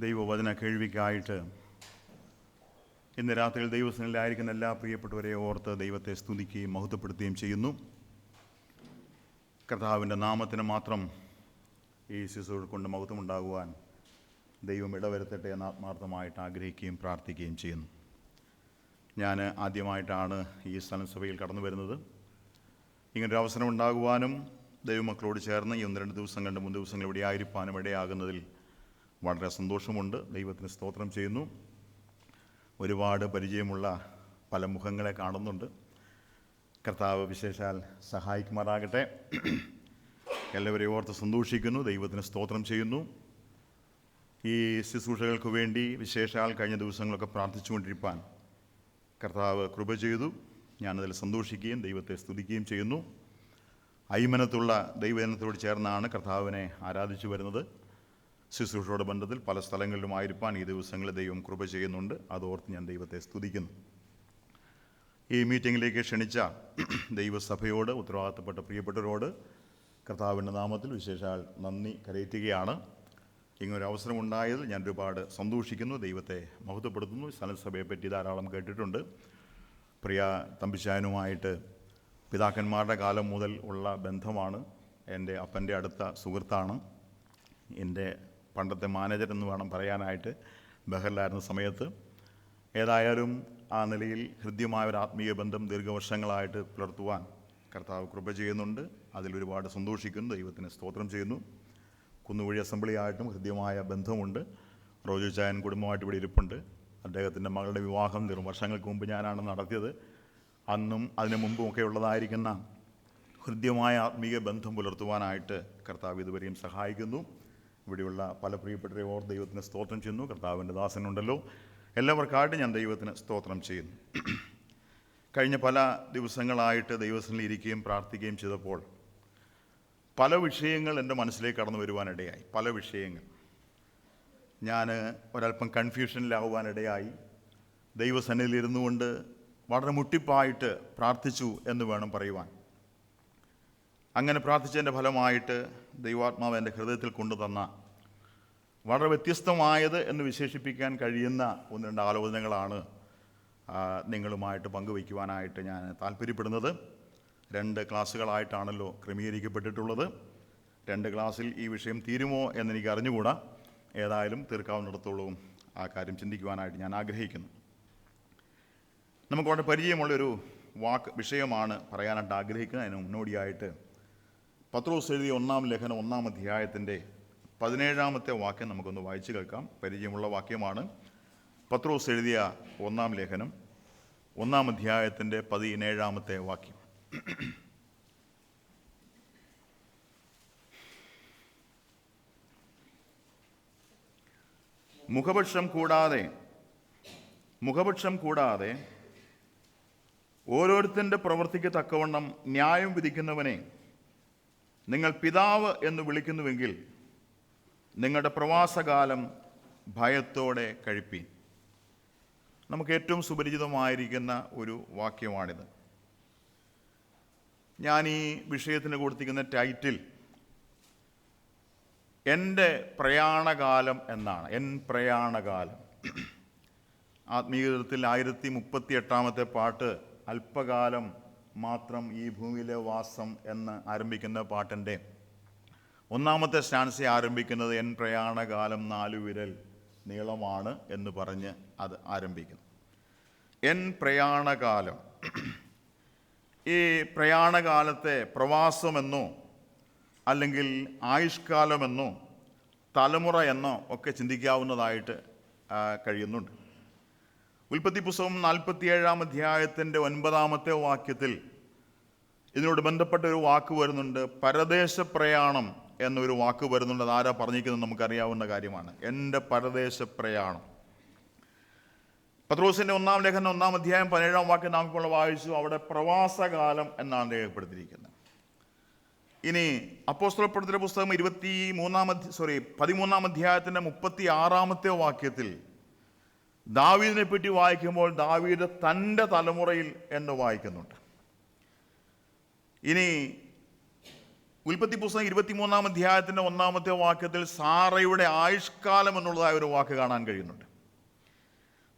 ദൈവവചന കേൾവിക്കായിട്ട് ഇന്ന് രാത്രിയിൽ ദൈവസന്നിധിയിലായിരിക്കുന്ന എല്ലാ പ്രിയപ്പെട്ടവരെ ഓർത്ത് ദൈവത്തെ സ്തുതിക്കുകയും മഹത്വപ്പെടുത്തുകയും ചെയ്യുന്നു. കർത്താവിൻ്റെ നാമത്തിന് മാത്രം ഈ ശുശ്രൂഷ കൊണ്ട് മഹത്വമുണ്ടാകുവാൻ ദൈവം ഇടവരുത്തട്ടെ എന്ന് ആത്മാർത്ഥമായിട്ട് ആഗ്രഹിക്കുകയും പ്രാർത്ഥിക്കുകയും ചെയ്യുന്നു. ഞാൻ ആദ്യമായിട്ടാണ് ഈ സ്ഥലസഭയിൽ കടന്നു വരുന്നത്. ഇങ്ങനൊരു അവസരം ഉണ്ടാകുവാനും ദൈവമക്കളോട് ചേർന്ന് ഈ 1-2 ദിവസം കണ്ട് 3 ദിവസങ്ങൾ ഇവിടെ ആയിരിക്കാനും ഇടയാകുന്നതിൽ വളരെ സന്തോഷമുണ്ട്. ദൈവത്തിന് സ്തോത്രം ചെയ്യുന്നു. ഒരുപാട് പരിചയമുള്ള പല മുഖങ്ങളെ കാണുന്നുണ്ട്. കർത്താവ് വിശേഷാൽ സഹായിക്കുമാറാകട്ടെ. എല്ലാവരെയും ഓർത്ത് സന്തോഷിക്കുന്നു. ദൈവത്തിന് സ്തോത്രം ചെയ്യുന്നു. ഈ ശുശ്രൂഷകൾക്ക് വേണ്ടി വിശേഷാൽ കഴിഞ്ഞ ദിവസങ്ങളൊക്കെ പ്രാർത്ഥിച്ചുകൊണ്ടിരിക്കാൻ കർത്താവ് കൃപ ചെയ്തു. ഞാനതിൽ സന്തോഷിക്കുകയും ദൈവത്തെ സ്തുതിക്കുകയും ചെയ്യുന്നു. അയ്മനത്തുള്ള ദൈവജനത്തോട് ചേർന്നാണ് കർത്താവിനെ ആരാധിച്ചു വരുന്നത്. ശുശ്രൂഷയുടെ ബന്ധത്തിൽ പല സ്ഥലങ്ങളിലുമായിരിക്കാൻ ഈ ദിവസങ്ങളിൽ ദൈവം കൃപ ചെയ്യുന്നുണ്ട്. അതോർത്ത് ഞാൻ ദൈവത്തെ സ്തുതിക്കുന്നു. ഈ മീറ്റിങ്ങിലേക്ക് ക്ഷണിച്ച ദൈവസഭയോട്, ഉത്തരവാദിത്തപ്പെട്ട പ്രിയപ്പെട്ടവരോട് കർത്താവിൻ്റെ നാമത്തിൽ വിശേഷാൽ നന്ദി കരയറ്റുകയാണ്. ഇങ്ങനൊരു അവസരമുണ്ടായതിൽ ഞാൻ ഒരുപാട് സന്തോഷിക്കുന്നു. ദൈവത്തെ മഹത്വപ്പെടുത്തുന്നു. സ്ഥലസഭയെപ്പറ്റി ധാരാളം കേട്ടിട്ടുണ്ട്. പ്രിയ തമ്പിശാനുമായിട്ട് പിതാക്കന്മാരുടെ കാലം മുതൽ ഉള്ള ബന്ധമാണ്. എൻ്റെ അപ്പൻ്റെ അടുത്ത സുഹൃത്താണ്. എൻ്റെ പണ്ടത്തെ മാനേജർ എന്ന് വേണം പറയാനായിട്ട്, ബഹറിലായിരുന്ന സമയത്ത്. ഏതായാലും ആ നിലയിൽ ഹൃദ്യമായ ഒരു ആത്മീയ ബന്ധം ദീർഘവർഷങ്ങളായിട്ട് പുലർത്തുവാൻ കർത്താവ് കൃപ ചെയ്യുന്നുണ്ട്. അതിലൊരുപാട് സന്തോഷിക്കുന്നു. ദൈവത്തിന് സ്തോത്രം ചെയ്യുന്നു. കുന്നുവഴി അസംബ്ലിയായിട്ടും ഹൃദ്യമായ ബന്ധമുണ്ട്. റോജു ചായൻ കുടുംബമായിട്ട് ഇവിടെ ഇരിപ്പുണ്ട്. അദ്ദേഹത്തിൻ്റെ മകളുടെ വിവാഹം വർഷങ്ങൾക്ക് മുമ്പ് ഞാനാണ് നടത്തിയത്. അന്നും അതിനു മുമ്പുമൊക്കെ ഉള്ളതായിരിക്കുന്ന ഹൃദ്യമായ ആത്മീയ ബന്ധം പുലർത്തുവാനായിട്ട് കർത്താവ് ഇതുവരെയും സഹായിക്കുന്നു. ഇവിടെയുള്ള പല പ്രിയപ്പെട്ടവരെ ഓർ ദൈവത്തിന് സ്തോത്രം ചെയ്യുന്നു. കർത്താവിൻ്റെ ദാസനുണ്ടല്ലോ, എല്ലാവർക്കായിട്ട് ഞാൻ ദൈവത്തിന് സ്തോത്രം ചെയ്യുന്നു. കഴിഞ്ഞ പല ദിവസങ്ങളായിട്ട് ദൈവസന്നിധിയിൽ ഇരിക്കുകയും പ്രാർത്ഥിക്കുകയും ചെയ്തപ്പോൾ പല വിഷയങ്ങൾ എൻ്റെ മനസ്സിലേക്ക് കടന്നു വരുവാനിടയായി. പല വിഷയങ്ങൾ ഞാൻ ഒരല്പം കൺഫ്യൂഷനിലാവാനിടയായി. ദൈവസന്നിധിയിൽ ഇരുന്നു കൊണ്ട് വളരെ മുട്ടിപ്പായിട്ട് പ്രാർത്ഥിച്ചു എന്ന് വേണം പറയുവാൻ. അങ്ങനെ പ്രാർത്ഥിച്ചതിൻ്റെ ഫലമായിട്ട് ദൈവാത്മാവ് എൻ്റെ ഹൃദയത്തിൽ കൊണ്ടുതന്ന വളരെ വ്യത്യസ്തമായത് എന്ന് വിശേഷിപ്പിക്കാൻ കഴിയുന്ന 1-2 ആലോചനകളാണ് നിങ്ങളുമായിട്ട് പങ്കുവയ്ക്കുവാനായിട്ട് ഞാൻ താല്പര്യപ്പെടുന്നത്. 2 ക്ലാസ്സുകളായിട്ടാണല്ലോ ക്രമീകരിക്കപ്പെട്ടിട്ടുള്ളത്. 2 ക്ലാസ്സിൽ ഈ വിഷയം തീരുമോ എന്നെനിക്ക് അറിഞ്ഞുകൂടാ. ഏതായാലും തീർക്കാവുന്നിടത്തോളവും ആ കാര്യം ചിന്തിക്കുവാനായിട്ട് ഞാൻ ആഗ്രഹിക്കുന്നു. നമുക്ക് വളരെ പരിചയമുള്ളൊരു വിഷയമാണ് പറയാനായിട്ട് ആഗ്രഹിക്കുന്നത്. അതിന് മുന്നോടിയായിട്ട് പത്രോസ് എഴുതിയ 1-ാം ലേഖനം 1-ാം അധ്യായത്തിൻ്റെ 17-ാമത്തെ വാക്യം നമുക്കൊന്ന് വായിച്ചു കേൾക്കാം. പരിചയമുള്ള വാക്യമാണ്. പത്രോസ് എഴുതിയ 1-ാം ലേഖനം 1-ാം അധ്യായത്തിൻ്റെ 17-ാമത്തെ വാക്യം. മുഖപക്ഷം കൂടാതെ ഓരോരുത്തൻ്റെ പ്രവൃത്തിക്ക് തക്കവണ്ണം ന്യായം വിധിക്കുന്നവനെ നിങ്ങൾ പിതാവ് എന്ന് വിളിക്കുന്നുവെങ്കിൽ നിങ്ങളുടെ പ്രവാസകാലം ഭയത്തോടെ കഴിപ്പീൻ. നമുക്ക് ഏറ്റവും സുപരിചിതമായിരിക്കുന്ന ഒരു വാക്യമാണിത്. ഞാൻ ഈ വിഷയത്തിന് കൊടുത്തിരിക്കുന്ന ടൈറ്റിൽ എൻ്റെ പ്രയാണകാലം എന്നാണ്. എൻ പ്രയാണകാലം. ആത്മീയതത്തിൽ 1038-ാമത്തെ പാട്ട് അല്പകാലം മാത്രം ഈ ഭൂമിയിലെ വാസം എന്ന് ആരംഭിക്കുന്ന പാട്ടിൻ്റെ 1-ാമത്തെ സ്റ്റാൻസ ആരംഭിക്കുന്നത് എൻ പ്രയാണകാലം 4 വിരൽ നീളമാണ് എന്ന് പറഞ്ഞ് അത് ആരംഭിക്കുന്നു. എൻ പ്രയാണകാലം. ഈ പ്രയാണകാലത്തെ പ്രവാസമെന്നോ അല്ലെങ്കിൽ ആയുഷ്കാലമെന്നോ തലമുറ എന്നോ ഒക്കെ ചിന്തിക്കാവുന്നതായിട്ട് കഴിയുന്നുണ്ട്. ഉൽപ്പത്തി പുസ്തകം 47-ാം അധ്യായത്തിൻ്റെ 9-ാമത്തെ വാക്യത്തിൽ ഇതിനോട് ബന്ധപ്പെട്ട ഒരു വാക്ക് വരുന്നുണ്ട്. പരദേശ പ്രയാണം എന്നൊരു വാക്ക് വരുന്നുണ്ട്. അതാരാ പറഞ്ഞിരിക്കുന്നത് നമുക്കറിയാവുന്ന കാര്യമാണ്. എൻ്റെ പരദേശ പ്രയാണം. പത്രോസിൻ്റെ 1-ാം ലേഖനം 1-ാം അധ്യായം 17-ാം വാക്യം നാം ഇപ്പോൾ വായിച്ചു. അവിടെ പ്രവാസകാലം എന്നാണ് രേഖപ്പെടുത്തിയിരിക്കുന്നത്. ഇനി അപ്പോസ്തലപ്രവൃത്തിയുടെ പുസ്തകം 13-ാം അധ്യായത്തിൻ്റെ 36-ാമത്തെ വാക്യത്തിൽ ദാവീദിനെ പറ്റി വായിക്കുമ്പോൾ ദാവീദ് തൻ്റെ തലമുറയിൽ എന്ന് വായിക്കുന്നുണ്ട്. ഇനി ഉൽപ്പത്തി പുസ്തകം 23-ാം അധ്യായത്തിൻ്റെ 1-ാമത്തെ വാക്യത്തിൽ സാറയുടെ ആയുഷ്കാലം എന്നുള്ളതായ ഒരു വാക്ക് കാണാൻ കഴിയുന്നുണ്ട്.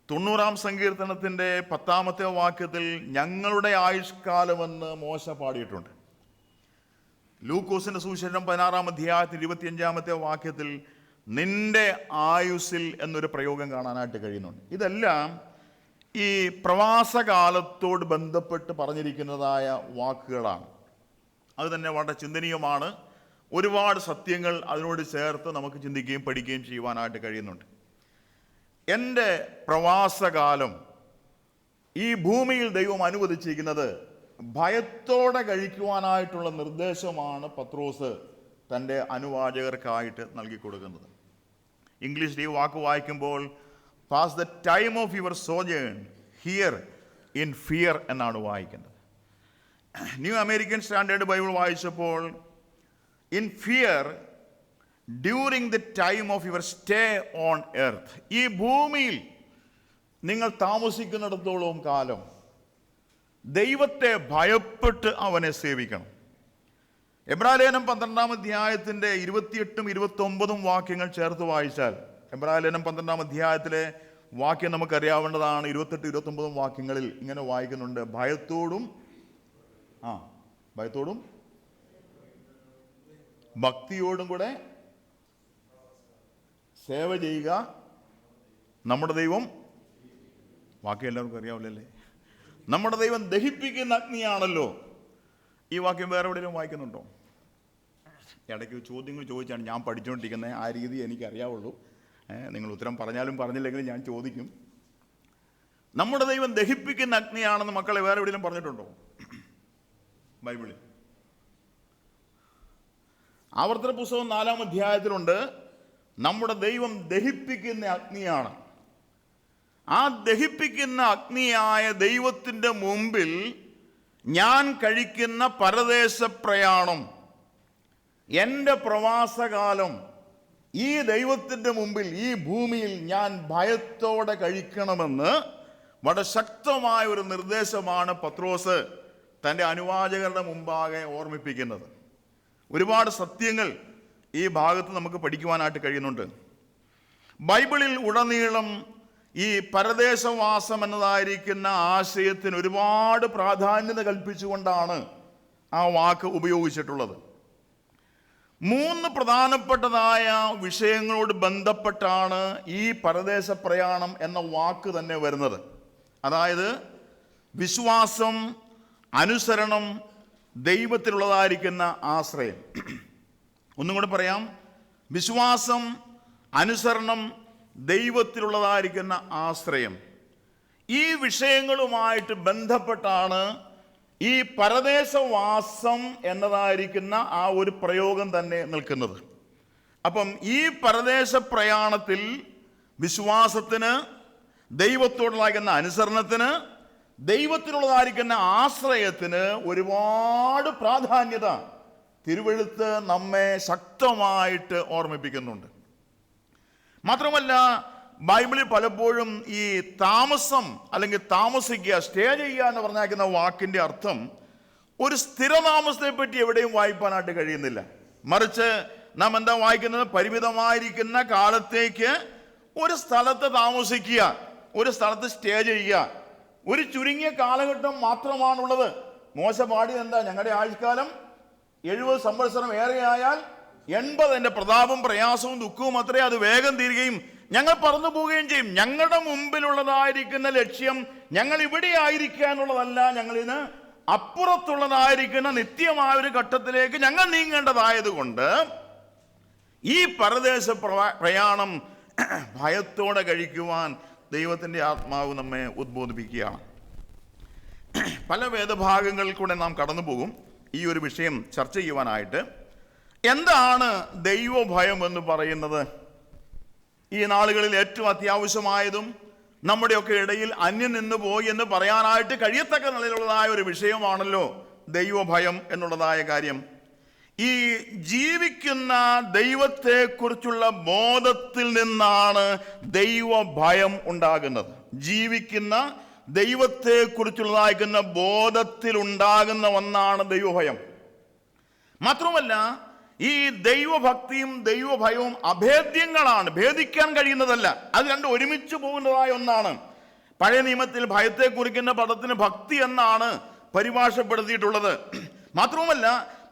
90-ാം സങ്കീർത്തനത്തിൻ്റെ 10-ാമത്തെ വാക്യത്തിൽ ഞങ്ങളുടെ ആയുഷ്കാലമെന്ന് മോശ പാടിയിട്ടുണ്ട്. ലൂക്കോസിന്റെ സുവിശേഷം 16-ാം അധ്യായത്തിൽ 25-ാമത്തെ വാക്യത്തിൽ നിന്റെ ആയുസ്സിൽ എന്നൊരു പ്രയോഗം കാണാനായിട്ട് കഴിയുന്നുണ്ട്. ഇതെല്ലാം ഈ പ്രവാസകാലത്തോട് ബന്ധപ്പെട്ട് പറഞ്ഞിരിക്കുന്നതായ വാക്കുകളാണ്. അത് തന്നെ വളരെ ചിന്തനീയമാണ്. ഒരുപാട് സത്യങ്ങൾ അതിനോട് ചേർത്ത് നമുക്ക് ചിന്തിക്കുകയും പഠിക്കുകയും ചെയ്യുവാനായിട്ട് കഴിയുന്നുണ്ട്. എൻ്റെ പ്രവാസകാലം ഈ ഭൂമിയിൽ ദൈവം അനുവദിച്ചിരിക്കുന്നത് ഭയത്തോടെ കഴിക്കുവാനായിട്ടുള്ള നിർദ്ദേശമാണ് പത്രോസ് തൻ്റെ അനുവാചകർക്കായിട്ട് നൽകി കൊടുക്കുന്നത്. ഇംഗ്ലീഷിൽ ഈ വാക്ക് വായിക്കുമ്പോൾ pass the time of your sojourn here in fear എന്നാണ് വായിക്കുന്നത്. ന്യൂ അമേരിക്കൻ സ്റ്റാൻഡേർഡ് ബൈബിൾ വായിച്ചപ്പോൾ in fear during the time of your stay on earth, ഈ ഭൂമിയിൽ നിങ്ങൾ താമസിക്കുന്നിടത്തോളം കാലം ദൈവത്തെ ഭയപ്പെട്ട് അവനെ സേവിക്കണം. എബ്രായലേഖനം 12-ാം അധ്യായത്തിൻ്റെ 28-ഉം 29-ഉം വാക്യങ്ങൾ ചേർത്ത് വായിച്ചാൽ എബ്രായലേഖനം 12-ാം അധ്യായത്തിലെ വാക്യം നമുക്കറിയാവേണ്ടതാണ്. 28, 29 വാക്യങ്ങളിൽ ഇങ്ങനെ വായിക്കുന്നുണ്ട്, ഭയത്തോടും ഭക്തിയോടും കൂടെ സേവ ചെയ്യുക, നമ്മുടെ ദൈവം, വാക്യം എല്ലാവർക്കും അറിയാവില്ലല്ലേ, നമ്മുടെ ദൈവം ദഹിപ്പിക്കുന്ന അഗ്നിയാണല്ലോ. ഈ വാക്യം വേറെ എവിടെയും വായിക്കുന്നുണ്ടോ? ഇടയ്ക്ക് ചോദ്യങ്ങൾ ചോദിച്ചാണ് ഞാൻ പഠിച്ചുകൊണ്ടിരിക്കുന്നത്. ആ രീതി എനിക്കറിയാവുള്ളൂ. നിങ്ങൾ ഉത്തരം പറഞ്ഞാലും പറഞ്ഞില്ലെങ്കിലും ഞാൻ ചോദിക്കും. നമ്മുടെ ദൈവം ദഹിപ്പിക്കുന്ന അഗ്നിയാണെന്ന് മക്കളെ വേറെ എവിടെയും പറഞ്ഞിട്ടുണ്ടോ ബൈബിളിൽ? ആവർത്തന പുസ്തകം 4-ാം അധ്യായത്തിലുണ്ട്, നമ്മുടെ ദൈവം ദഹിപ്പിക്കുന്ന അഗ്നിയാണ്. ആ ദഹിപ്പിക്കുന്ന അഗ്നിയായ ദൈവത്തിൻ്റെ മുമ്പിൽ ഞാൻ കഴിക്കുന്ന പരദേശ പ്രയാണം, എൻ്റെ പ്രവാസകാലം ഈ ദൈവത്തിൻ്റെ മുമ്പിൽ ഈ ഭൂമിയിൽ ഞാൻ ഭയത്തോടെ കഴിക്കണമെന്ന് വളരെ ശക്തമായ ഒരു നിർദ്ദേശമാണ് പത്രോസ് തൻ്റെ അനുവാചകരുടെ മുമ്പാകെ ഓർമ്മിപ്പിക്കുന്നത്. ഒരുപാട് സത്യങ്ങൾ ഈ ഭാഗത്ത് നമുക്ക് പഠിക്കുവാനായിട്ട് കഴിയുന്നുണ്ട്. ബൈബിളിൽ ഉടനീളം ഈ പരദേശവാസം എന്നതായിരിക്കുന്ന ആശയത്തിന് ഒരുപാട് പ്രാധാന്യത കൽപ്പിച്ചുകൊണ്ടാണ് ആ വാക്ക് ഉപയോഗിച്ചിട്ടുള്ളത്. 3 പ്രധാനപ്പെട്ടതായ വിഷയങ്ങളോട് ബന്ധപ്പെട്ടാണ് ഈ പരദേശ പ്രയാണം എന്ന വാക്ക് തന്നെ വരുന്നത്. അതായത് വിശ്വാസം, അനുസരണം, ദൈവത്തിലുള്ളതായിരിക്കുന്ന ആശ്രയം. ഒന്നും കൂടെ പറയാം, വിശ്വാസം, അനുസരണം, ദൈവത്തിലുള്ളതായിരിക്കുന്ന ആശ്രയം. ഈ വിഷയങ്ങളുമായിട്ട് ബന്ധപ്പെട്ടാണ് ഈ പരദേശവാസം എന്നതായിരിക്കുന്ന ആ ഒരു പ്രയോഗം തന്നെ നിൽക്കുന്നത്. അപ്പം ഈ പരദേശ പ്രയാണത്തിൽ വിശ്വാസത്തിന്, ദൈവത്തോടുള്ളതായിരിക്കുന്ന അനുസരണത്തിന്, ദൈവത്തിലുള്ളതായിരിക്കുന്ന ആശ്രയത്തിന് ഒരുപാട് പ്രാധാന്യത തിരുവെഴുത്ത് നമ്മെ ശക്തമായിട്ട് ഓർമ്മിപ്പിക്കുന്നുണ്ട്. മാത്രമല്ല ബൈബിളിൽ പലപ്പോഴും ഈ താമസം അല്ലെങ്കിൽ താമസിക്കുക, സ്റ്റേ ചെയ്യുക എന്ന് പറഞ്ഞാക്കുന്ന വാക്കിൻ്റെ അർത്ഥം ഒരു സ്ഥിരതാമസത്തെ പറ്റി എവിടെയും വായിപ്പാനായിട്ട് കഴിയുന്നില്ല. മറിച്ച് നാം എന്താ വായിക്കുന്നത്? പരിമിതമായിരിക്കുന്ന കാലത്തേക്ക് ഒരു സ്ഥലത്ത് താമസിക്കുക, ഒരു സ്ഥലത്ത് സ്റ്റേ ചെയ്യുക. ഒരു ചുരുങ്ങിയ കാലഘട്ടം മാത്രമാണുള്ളത്. മോശ പാടിയത് എന്താ? ഞങ്ങളുടെ ആയുഷ്കാലം 70 സംവത്സരം ഏറെയായാൽ 80 എൻ്റെ പ്രതാപം പ്രയാസവും ദുഃഖവും അത്രേ, അത് വേഗം തീരുകയും ഞങ്ങൾ പറന്നു പോവുകയും ചെയ്യും. ഞങ്ങളുടെ മുമ്പിലുള്ളതായിരിക്കുന്ന ലക്ഷ്യം ഞങ്ങൾ ഇവിടെ ആയിരിക്കുക എന്നുള്ളതല്ല, ഞങ്ങളിന് അപ്പുറത്തുള്ളതായിരിക്കുന്ന നിത്യമായ ഒരു ഘട്ടത്തിലേക്ക് ഞങ്ങൾ നീങ്ങേണ്ടതായതുകൊണ്ട് ഈ പരദേശ പ്രയാണം ഭയത്തോടെ കഴിക്കുവാൻ ദൈവത്തിൻ്റെ ആത്മാവ് നമ്മെ ഉദ്ബോധിപ്പിക്കുകയാണ്. പല വേദഭാഗങ്ങളിൽ കൂടെ നാം കടന്നു പോകും ഈ ഒരു വിഷയം ചർച്ച ചെയ്യുവാനായിട്ട്. എന്താണ് ദൈവഭയം എന്ന് പറയുന്നത്? ഈ നാളുകളിൽ ഏറ്റവും അത്യാവശ്യമായതും നമ്മുടെയൊക്കെ ഇടയിൽ അന്യം നിന്ന് പോയി എന്ന് പറയാനായിട്ട് കഴിയത്തക്ക നിലയിലുള്ളതായ ഒരു വിഷയമാണല്ലോ ദൈവഭയം എന്നുള്ളതായ കാര്യം. ഈ ജീവിക്കുന്ന ദൈവത്തെക്കുറിച്ചുള്ള ബോധത്തിൽ നിന്നാണ് ദൈവഭയം ഉണ്ടാകുന്നത്. ജീവിക്കുന്ന ദൈവത്തെക്കുറിച്ചുള്ളതായിരിക്കുന്ന ബോധത്തിൽ ഉണ്ടാകുന്ന ഒന്നാണ് ദൈവഭയം. മാത്രമല്ല, ഈ ദൈവഭക്തിയും ദൈവഭയവും അഭേദ്യങ്ങളാണ്, ഭേദിക്കാൻ കഴിയുന്നതല്ല. അത് രണ്ടും ഒരുമിച്ച് പോകുന്നതായ ഒന്നാണ്. പഴയ നിയമത്തിൽ ഭയത്തെ കുറിക്കുന്ന പദത്തിന് ഭക്തി എന്നാണ് പരിഭാഷപ്പെടുത്തിയിട്ടുള്ളത്. മാത്രവുമല്ല,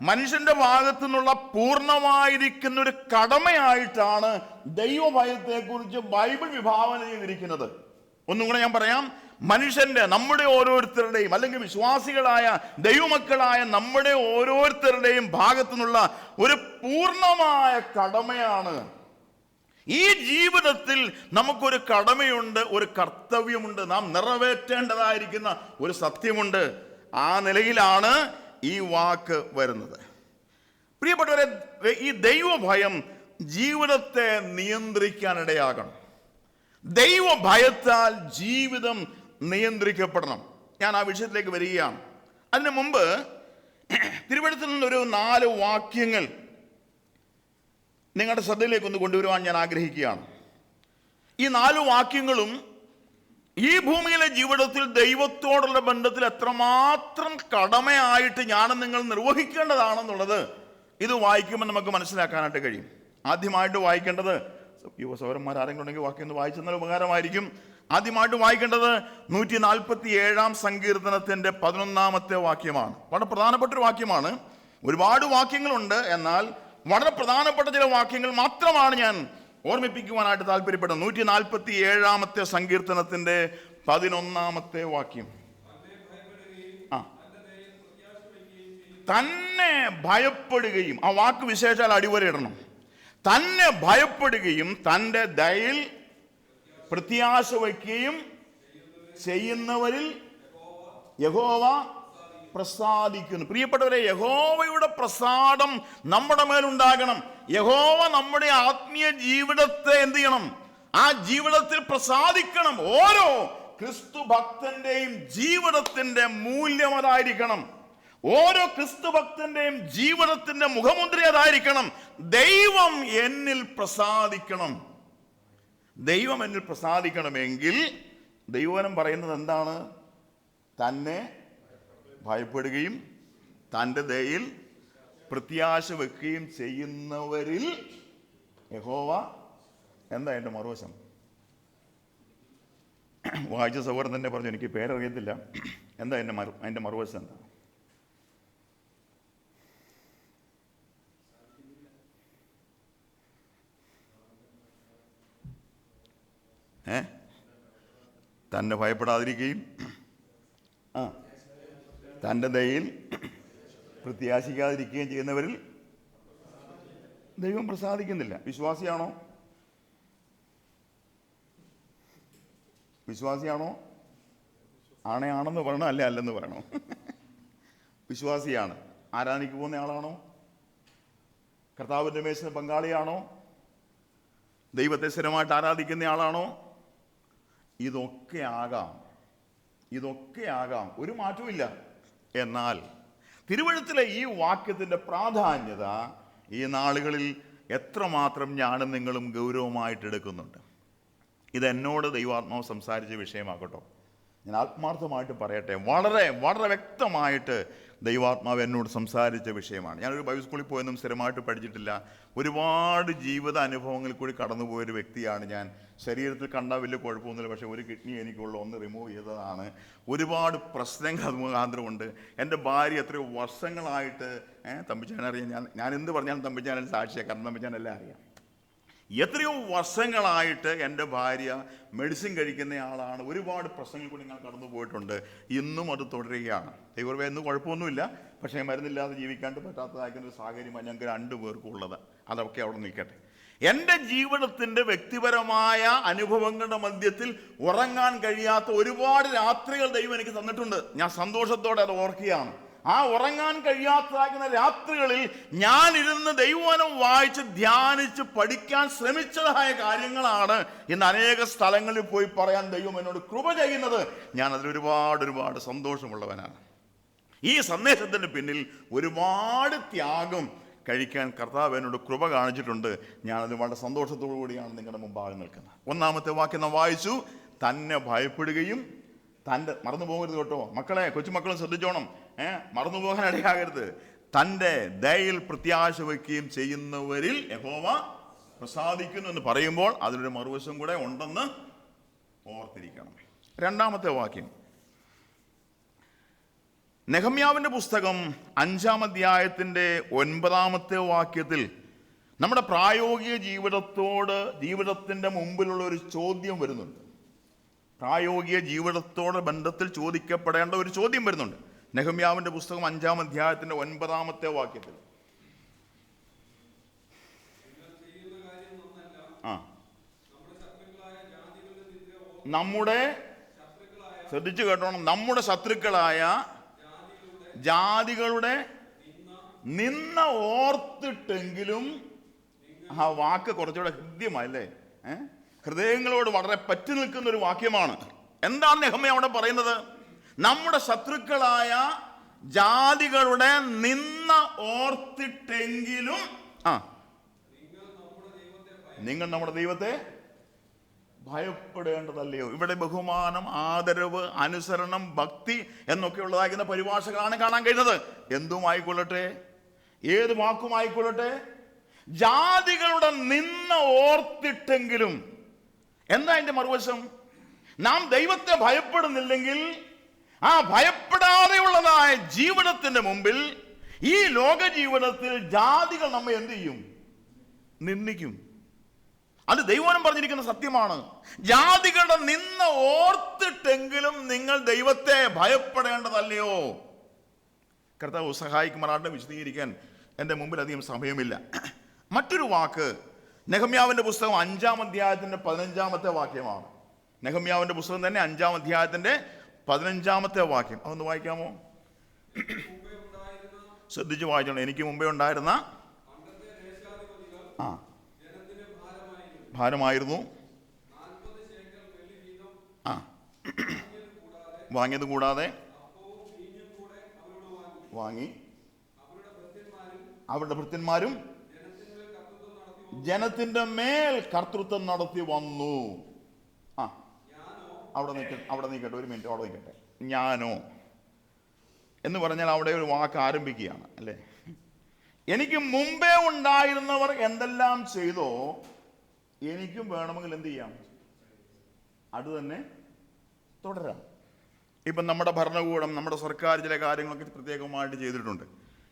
മനുഷ്യന്റെ ഭാഗത്തു നിന്നുള്ള പൂർണ്ണമായിരിക്കുന്ന ഒരു കടമയായിട്ടാണ് ദൈവഭയത്തെ കുറിച്ച് ബൈബിൾ വിഭാവന ചെയ്തിരിക്കുന്നത്. ഒന്നും കൂടെ ഞാൻ പറയാം. മനുഷ്യന്റെ, നമ്മുടെ ഓരോരുത്തരുടെയും, അല്ലെങ്കിൽ വിശ്വാസികളായ ദൈവമക്കളായ നമ്മുടെ ഓരോരുത്തരുടെയും ഭാഗത്തു നിന്നുള്ള ഒരു പൂർണ്ണമായ കടമയാണ്. ഈ ജീവിതത്തിൽ നമുക്കൊരു കടമയുണ്ട്, ഒരു കർത്തവ്യമുണ്ട്, നാം നിറവേറ്റേണ്ടതായിരിക്കുന്ന ഒരു സത്യമുണ്ട്. ആ നിലയിലാണ് ഈ വാക്ക് വരുന്നത്. പ്രിയപ്പെട്ടവരെ, ഈ ദൈവഭയം ജീവിതത്തെ നിയന്ത്രിക്കാനിടയാകണം. ദൈവഭയത്താൽ ജീവിതം നിയന്ത്രിക്കപ്പെടണം. ഞാൻ ആ വിഷയത്തിലേക്ക് വരികയാണ്. അതിനു മുമ്പ് തിരുവെഴുത്തിൽ നിന്നൊരു 4 വാക്യങ്ങൾ നിങ്ങളുടെ ശ്രദ്ധയിലേക്ക് ഒന്ന് കൊണ്ടുവരുവാൻ ഞാൻ ആഗ്രഹിക്കുകയാണ്. ഈ 4 വാക്യങ്ങളും ഈ ഭൂമിയിലെ ജീവിതത്തിൽ ദൈവത്തോടുള്ള ബന്ധത്തിൽ എത്രമാത്രം കടമയായിട്ട് ഞാനും നിങ്ങൾ നിർവഹിക്കേണ്ടതാണെന്നുള്ളത് ഇത് വായിക്കുമ്പോൾ നമുക്ക് മനസ്സിലാക്കാനായിട്ട് കഴിയും. ആദ്യമായിട്ട് വായിക്കേണ്ടത്, യുവസൗരന്മാർ ആരെങ്കിലും ഉണ്ടെങ്കിൽ വാക്യം ഒന്ന് വായിച്ചെന്നാൽ ഉപകാരമായിരിക്കും. ആദ്യമായിട്ട് വായിക്കേണ്ടത് 147 സങ്കീർത്തനത്തിന്റെ 11 വാക്യമാണ്. വളരെ പ്രധാനപ്പെട്ടൊരു വാക്യമാണ്. ഒരുപാട് വാക്യങ്ങളുണ്ട്, എന്നാൽ വളരെ പ്രധാനപ്പെട്ട ചില വാക്യങ്ങൾ മാത്രമാണ് ഞാൻ ഓർമ്മിപ്പിക്കുവാനായിട്ട് താല്പര്യപ്പെടുന്നത്. 147 സങ്കീർത്തനത്തിന്റെ 11 വാക്യം. തന്നെ ഭയപ്പെടുകയും, ആ വാക്ക് വിശേഷാൽ അടിവരയിടണം. തന്നെ ഭയപ്പെടുകയും തൻ്റെ ദയയിൽ പ്രത്യാശ വയ്ക്കുകയും ചെയ്യുന്നവരിൽ യഹോവ പ്രസാദിക്കുന്നു. പ്രിയപ്പെട്ടവരെ, യഹോവയുടെ പ്രസാദം നമ്മുടെ മേലുണ്ടാകണം. യഹോവ നമ്മുടെ ആത്മീയ ജീവിതത്തെ എന്ത് ചെയ്യണം? ആ ജീവിതത്തിൽ പ്രസാദിക്കണം. ഓരോ ക്രിസ്തു ഭക്തന്റെയും ജീവിതത്തിന്റെ മൂല്യം അതായിരിക്കണം. ഓരോ ക്രിസ്തു ഭക്തന്റെയും ജീവിതത്തിന്റെ മുഖമുദ്ര അതായിരിക്കണം. ദൈവം എന്നിൽ പ്രസാദിക്കണം. ദൈവം എന്നിൽ പ്രസാദിക്കണമെങ്കിൽ ദൈവവചനം പറയുന്നത് എന്താണ്? തന്നെ ഭയപ്പെടുകയും തൻ്റെ ദയയിൽ പ്രത്യാശ വെക്കുകയും ചെയ്യുന്നവരിൽ യഹോവ എന്താ? എൻ്റെ മറുവശം വായിച്ച സഹോദരൻ തന്നെ പറഞ്ഞു, എനിക്ക് പേരറിയത്തില്ല. എന്താ എൻ്റെ മറുവശം എന്താ? തന്നെ ഭയപ്പെടാതിരിക്കുകയും തൻ്റെ ദയയിൽ പ്രത്യാശിക്കാതിരിക്കുകയും ചെയ്യുന്നവരിൽ ദൈവം പ്രസാദിക്കുന്നില്ല. വിശ്വാസിയാണോ? വിശ്വാസിയാണോ? ആണെന്ന് പറയണോ? അല്ലെന്ന് പറയണോ? വിശ്വാസിയാണ്. ആരാധനയ്ക്ക് പോകുന്ന ആളാണോ? കർത്താവിൻ്റെ മേശ പങ്കാളിയാണോ? ദൈവത്തെ സ്ഥിരമായിട്ട് ആരാധിക്കുന്ന ആളാണോ? ഇതൊക്കെ ആകാം, ഒരു മാറ്റവുമില്ല. എന്നാൽ തിരുവെഴുത്തിലെ ഈ വാക്യത്തിൻ്റെ പ്രാധാന്യത ഈ നാളുകളിൽ എത്രമാത്രം ഞാനും നിങ്ങളും ഗൗരവമായിട്ട് എടുക്കുന്നുണ്ട്. ഇതെന്നോട് ദൈവാത്മാവ് സംസാരിച്ച വിഷയമാകട്ടോ. ഞാൻ ആത്മാർത്ഥമായിട്ട് പറയട്ടെ, വളരെ വളരെ വ്യക്തമായിട്ട് ദൈവാത്മാവ് എന്നോട് സംസാരിച്ച വിഷയമാണ്. ഞാനൊരു ബൈബിൾ സ്കൂളിൽ പോയൊന്നും സ്ഥിരമായിട്ട് പഠിച്ചിട്ടില്ല. ഒരുപാട് ജീവിത അനുഭവങ്ങളിൽ കൂടി കടന്നുപോയൊരു വ്യക്തിയാണ് ഞാൻ. ശരീരത്തിൽ കണ്ടാൽ വലിയ കുഴപ്പമൊന്നുമില്ല, പക്ഷേ ഒരു കിഡ്നി എനിക്കുള്ള ഒന്ന് റിമൂവ് ചെയ്തതാണ്. ഒരുപാട് പ്രശ്നങ്ങൾ അത് മുഖാന്തരമുണ്ട്. എൻ്റെ ഭാര്യ എത്രയോ വർഷങ്ങളായിട്ട് തമ്പിച്ചാനറിയാം, ഞാൻ എന്ത് പറഞ്ഞാലും തമ്പിച്ചാനൻ സാക്ഷിയാണ്, കാരണം തമ്പിച്ചാനെല്ലാം അറിയാം. എത്രയോ വർഷങ്ങളായിട്ട് എൻ്റെ ഭാര്യ മെഡിസിൻ കഴിക്കുന്ന ആളാണ്. ഒരുപാട് പ്രശ്നങ്ങൾ കൂടി ഞാൻ കടന്നു പോയിട്ടുണ്ട്. ഇന്നും അത് തുടരുകയാണ്. ദൈവമേ, ഇന്ന് കുഴപ്പമൊന്നുമില്ല, പക്ഷേ മരുന്നില്ലാതെ ജീവിക്കാണ്ട് പറ്റാത്തതായിരിക്കുന്ന ഒരു സാഹചര്യമാണ് ഞങ്ങൾക്ക് 2 പേർക്കും ഉള്ളത്. അതൊക്കെ അവിടെ നിൽക്കട്ടെ. എൻ്റെ ജീവിതത്തിൻ്റെ വ്യക്തിപരമായ അനുഭവങ്ങളുടെ മധ്യത്തിൽ ഉറങ്ങാൻ കഴിയാത്ത ഒരുപാട് രാത്രികൾ ദൈവം എനിക്ക് തന്നിട്ടുണ്ട്. ഞാൻ സന്തോഷത്തോടെ അത് ഓർക്കുകയാണ്. ആ ഉറങ്ങാൻ കഴിയാത്തതാകുന്ന രാത്രികളിൽ ഞാൻ ഇരുന്ന് ദൈവവചനം വായിച്ച് ധ്യാനിച്ച് പഠിക്കാൻ ശ്രമിച്ചതായ കാര്യങ്ങളാണ് ഇന്ന് അനേക സ്ഥലങ്ങളിൽ പോയി പറയാൻ ദൈവം എന്നോട് കൃപ ചെയ്യുന്നത്. ഞാൻ അതിൽ ഒരുപാട് സന്തോഷമുള്ളവനാണ്. ഈ സന്ദേശത്തിൻ്റെ പിന്നിൽ ഒരുപാട് ത്യാഗം കഴിക്കാൻ കർത്താവ് എന്നോട് കൃപ കാണിച്ചിട്ടുണ്ട്. ഞാനത് വളരെ സന്തോഷത്തോടു കൂടിയാണ് നിങ്ങളുടെ മുമ്പാകെ നിൽക്കുന്നത്. 1 വാക്യം നാം വായിച്ചു. തന്നെ ഭയപ്പെടുകയും മറന്നു പോകരുത് കേട്ടോ മക്കളെ, കൊച്ചുമക്കളും ശ്രദ്ധിച്ചോണം. മറന്നു പോകാൻ ഇടയാകരുത്. തൻ്റെ ദയയിൽ പ്രത്യാശ വയ്ക്കുകയും ചെയ്യുന്നവരിൽ യഹോവ പ്രസാദിക്കുന്നു എന്ന് പറയുമ്പോൾ അതിലൊരു മറുവശം കൂടെ ഉണ്ടെന്ന് ഓർത്തിരിക്കണം. രണ്ടാമത്തെ വാക്യം, നെഹമ്യാവിൻ്റെ പുസ്തകം 5-ാം അധ്യായത്തിൻ്റെ 9-ാമത്തെ വാക്യത്തിൽ നമ്മുടെ പ്രായോഗിക ജീവിതത്തിൻ്റെ മുമ്പിലുള്ള ഒരു ചോദ്യം വരുന്നുണ്ട്. പ്രായോഗിക ജീവിതത്തോട് ബന്ധത്തിൽ ചോദിക്കപ്പെടേണ്ട ഒരു ചോദ്യം വരുന്നുണ്ട്. നെഹമ്യാവിൻ്റെ പുസ്തകം 5-ാം അധ്യായത്തിൻ്റെ 9-ാമത്തെ വാക്യത്തിൽ, നമ്മുടെ ശ്രദ്ധിച്ചു കേട്ടോണം, നമ്മുടെ ശത്രുക്കളായ ജാതികളുടെ നിന്ന ഓർത്തിട്ടെങ്കിലും, ആ വാക്ക് കുറച്ചുകൂടെ ഹൃദ്യമായല്ലേ, ഹൃദയങ്ങളോട് വളരെ പറ്റി നിൽക്കുന്ന ഒരു വാക്യമാണ്. എന്താണ് നെഹമ്യാ അവിടെ പറയുന്നത്? നമ്മുടെ ശത്രുക്കളായ ജാതികളുടെ നിന്ന ഓർത്തിട്ടെങ്കിലും നിങ്ങൾ നമ്മുടെ ദൈവത്തെ ഭയപ്പെടേണ്ടതല്ലയോ? ഇവിടെ ബഹുമാനം, ആദരവ്, അനുസരണം, ഭക്തി എന്നൊക്കെ ഉള്ളതാകുന്ന പരിഭാഷകളാണ് കാണാൻ കഴിയുന്നത്. എന്തുമായിക്കൊള്ളട്ടെ, ഏത് വാക്കുമായിക്കൊള്ളട്ടെ, ജാതികളുടെ നിന്ന ഓർത്തിട്ടെങ്കിലും. എന്താ അതിന്റെ മറുവശം? നാം ദൈവത്തെ ഭയപ്പെടുന്നില്ലെങ്കിൽ ആ ഭയപ്പെടാതെയുള്ളതായ ജീവിതത്തിന്റെ മുമ്പിൽ, ഈ ലോക ജീവിതത്തിൽ ജാതികൾ നമ്മെ എന്ത് ചെയ്യും? നിന്ദിക്കും. അത് ദൈവം പറഞ്ഞിരിക്കുന്ന സത്യമാണ്. ജാതികളുടെ നിന്ന ഓർത്തിട്ടെങ്കിലും നിങ്ങൾ ദൈവത്തെ ഭയപ്പെടേണ്ടതല്ലയോ? കർത്താവ് സഹായിക്കുമാറാട്ടെ. വിശദീകരിക്കാൻ എൻ്റെ മുമ്പിൽ അധികം സമയമില്ല. മറ്റൊരു വാക്ക് നെഹമ്യാവിൻ്റെ പുസ്തകം 5-ാം അധ്യായത്തിൻ്റെ 15-ാമത്തെ വാക്യമാണ്. നെഹമ്യാവിൻ്റെ പുസ്തകം തന്നെ 5-ാം അധ്യായത്തിൻ്റെ 15-ാമത്തെ വാക്യം. അതൊന്ന് വായിക്കാമോ? ശ്രദ്ധിച്ച് വായിച്ചോളൂ. എനിക്ക് മുമ്പേ ഉണ്ടായിരുന്ന ഭാരമായിരുന്നു വാങ്ങിയത് കൂടാതെ വാങ്ങി അവരുടെ ഭൃത്യന്മാരും ജനത്തിന്റെ മേൽ കർത്തൃത്വം നടത്തി വന്നു. അവിടെ നിൽക്കട്ടെ, ഒരു മിനിറ്റ് അവിടെ നിൽക്കട്ടെ. ഞാനോ എന്ന് പറഞ്ഞാൽ അവിടെ ഒരു വാക്ക് ആരംഭിക്കുകയാണ് അല്ലേ? എനിക്ക് മുമ്പേ ഉണ്ടായിരുന്നവർ എന്തെല്ലാം ചെയ്തോ എനിക്കും വേണമെങ്കിൽ എന്ത് ചെയ്യാം? അത് തന്നെ തുടരാം. ഇപ്പം നമ്മുടെ ഭരണകൂടം, നമ്മുടെ സർക്കാർ ചില കാര്യങ്ങളൊക്കെ പ്രത്യേകമായിട്ട് ചെയ്തിട്ടുണ്ട്.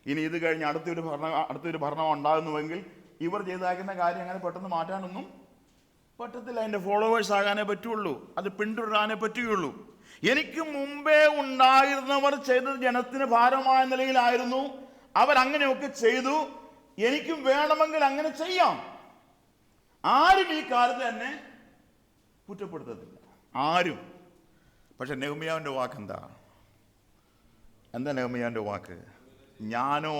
ഇനി ഇത് കഴിഞ്ഞ് അടുത്തൊരു ഭരണം ഉണ്ടാകുന്നുവെങ്കിൽ ഇവർ ചെയ്താക്കുന്ന കാര്യം അങ്ങനെ പെട്ടെന്ന് മാറ്റാനൊന്നും പറ്റത്തില്ല. അതിൻ്റെ ഫോളോവേഴ്സ് ആകാനേ പറ്റുള്ളൂ, അത് പിന്തുടരാനേ പറ്റുകയുള്ളൂ. എനിക്ക് മുമ്പേ ഉണ്ടായിരുന്നവർ ചെയ്തത് ജനത്തിന് ഭാരമായ നിലയിലായിരുന്നു. അവരങ്ങനെയൊക്കെ ചെയ്തു, എനിക്കും വേണമെങ്കിൽ അങ്ങനെ ചെയ്യാം. ആരും ഈ കാലത്ത് തന്നെ കുറ്റപ്പെടുത്തത്തില്ല, ആരും. പക്ഷെ നെഹമ്യാവിൻ്റെ വാക്ക് എന്താ നെഹമ്യാവിൻ്റെ വാക്ക്? ഞാനോ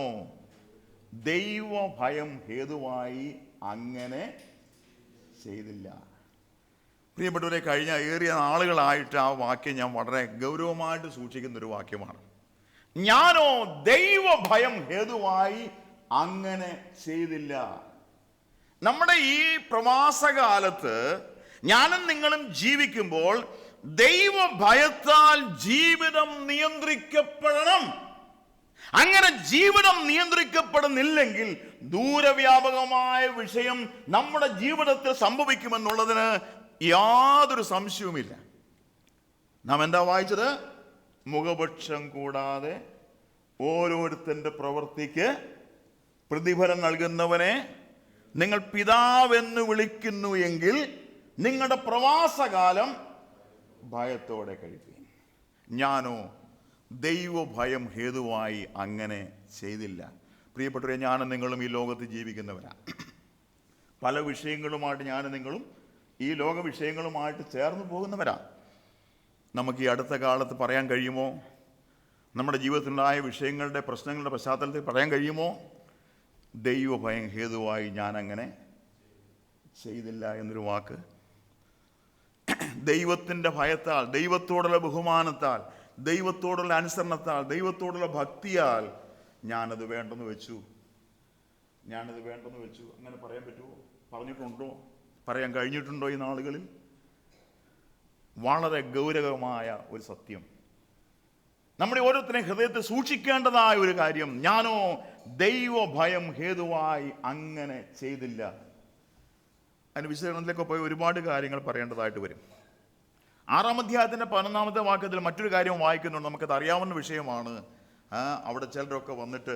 ദൈവഭയം ഹേതുവായി അങ്ങനെ ചെയ്തില്ല. പ്രിയപ്പെട്ടവരെ, കഴിഞ്ഞ ഏറിയ നാളുകളായിട്ട് ആ വാക്യം ഞാൻ വളരെ ഗൗരവമായിട്ട് സൂക്ഷിക്കുന്നൊരു വാക്യമാണ്. ഞാനോ ദൈവഭയം ഹേതുവായി അങ്ങനെ ചെയ്തില്ല. നമ്മുടെ ഈ പ്രവാസകാലത്ത് ഞാനും നിങ്ങളും ജീവിക്കുമ്പോൾ ദൈവഭയത്താൽ ജീവിതം നിയന്ത്രിക്കപ്പെടണം. അങ്ങനെ ജീവിതം നിയന്ത്രിക്കപ്പെടുന്നില്ലെങ്കിൽ ദൂരവ്യാപകമായ വിഷയം നമ്മുടെ ജീവിതത്തിൽ സംഭവിക്കുമെന്നുള്ളതിന് യാതൊരു സംശയവുമില്ല. നാം എന്താ വായിച്ചത്? മുഖപക്ഷം കൂടാതെ ഓരോരുത്തൻ്റെ പ്രവൃത്തിക്ക് പ്രതിഫലം നൽകുന്നവനെ നിങ്ങൾ പിതാവെന്ന് വിളിക്കുന്നു എങ്കിൽ നിങ്ങളുടെ പ്രവാസകാലം ഭയത്തോടെ കഴിക്കും. ഞാനോ ദൈവഭയം ഹേതുവായി അങ്ങനെ ചെയ്തില്ല. പ്രിയപ്പെട്ടവരെ, ഞാനും നിങ്ങളും ഈ ലോകത്ത് ജീവിക്കുന്നവരാണ്. പല വിഷയങ്ങളുമായിട്ട് ഞാനും നിങ്ങളും ഈ ലോക വിഷയങ്ങളുമായിട്ട് ചേർന്ന് പോകുന്നവരാണ്. നമുക്ക് ഈ അടുത്ത കാലത്ത് പറയാൻ കഴിയുമോ? നമ്മുടെ ജീവിതത്തിലുണ്ടായ വിഷയങ്ങളുടെ, പ്രശ്നങ്ങളുടെ പശ്ചാത്തലത്തിൽ പറയാൻ കഴിയുമോ ദൈവഭയം ഹേതുവായി ഞാൻ അങ്ങനെ ചെയ്തില്ല എന്നൊരു വാക്ക്? ദൈവത്തിൻ്റെ ഭയത്താൽ, ദൈവത്തോടുള്ള ബഹുമാനത്താൽ, ദൈവത്തോടുള്ള അനുസരണത്താൽ, ദൈവത്തോടുള്ള ഭക്തിയാൽ ഞാനത് വേണ്ടെന്ന് വെച്ചു. അങ്ങനെ പറയാൻ പറ്റുമോ? പറഞ്ഞിട്ടുണ്ടോ? പറയാൻ കഴിഞ്ഞിട്ടുണ്ടോ ഈ നാളുകളിൽ? വളരെ ഗൗരവമായ ഒരു സത്യം. നമ്മുടെ ഓരോരുത്തരെയും ഹൃദയത്തിൽ സൂക്ഷിക്കേണ്ടതായ ഒരു കാര്യം, ഞാനോ ദൈവഭയം ഹേതുവായി അങ്ങനെ ചെയ്തില്ല. അതിന് വിശദീകരണത്തിലേക്ക് പോയി ഒരുപാട് കാര്യങ്ങൾ പറയേണ്ടതായിട്ട് വരും. 6-ാം അധ്യായത്തിൻ്റെ 11-ാമത്തെ വാക്യത്തിൽ മറ്റൊരു കാര്യം വായിക്കുന്നുണ്ട്, നമുക്കത് അറിയാവുന്ന വിഷയമാണ്. അവിടെ ചിലരൊക്കെ വന്നിട്ട്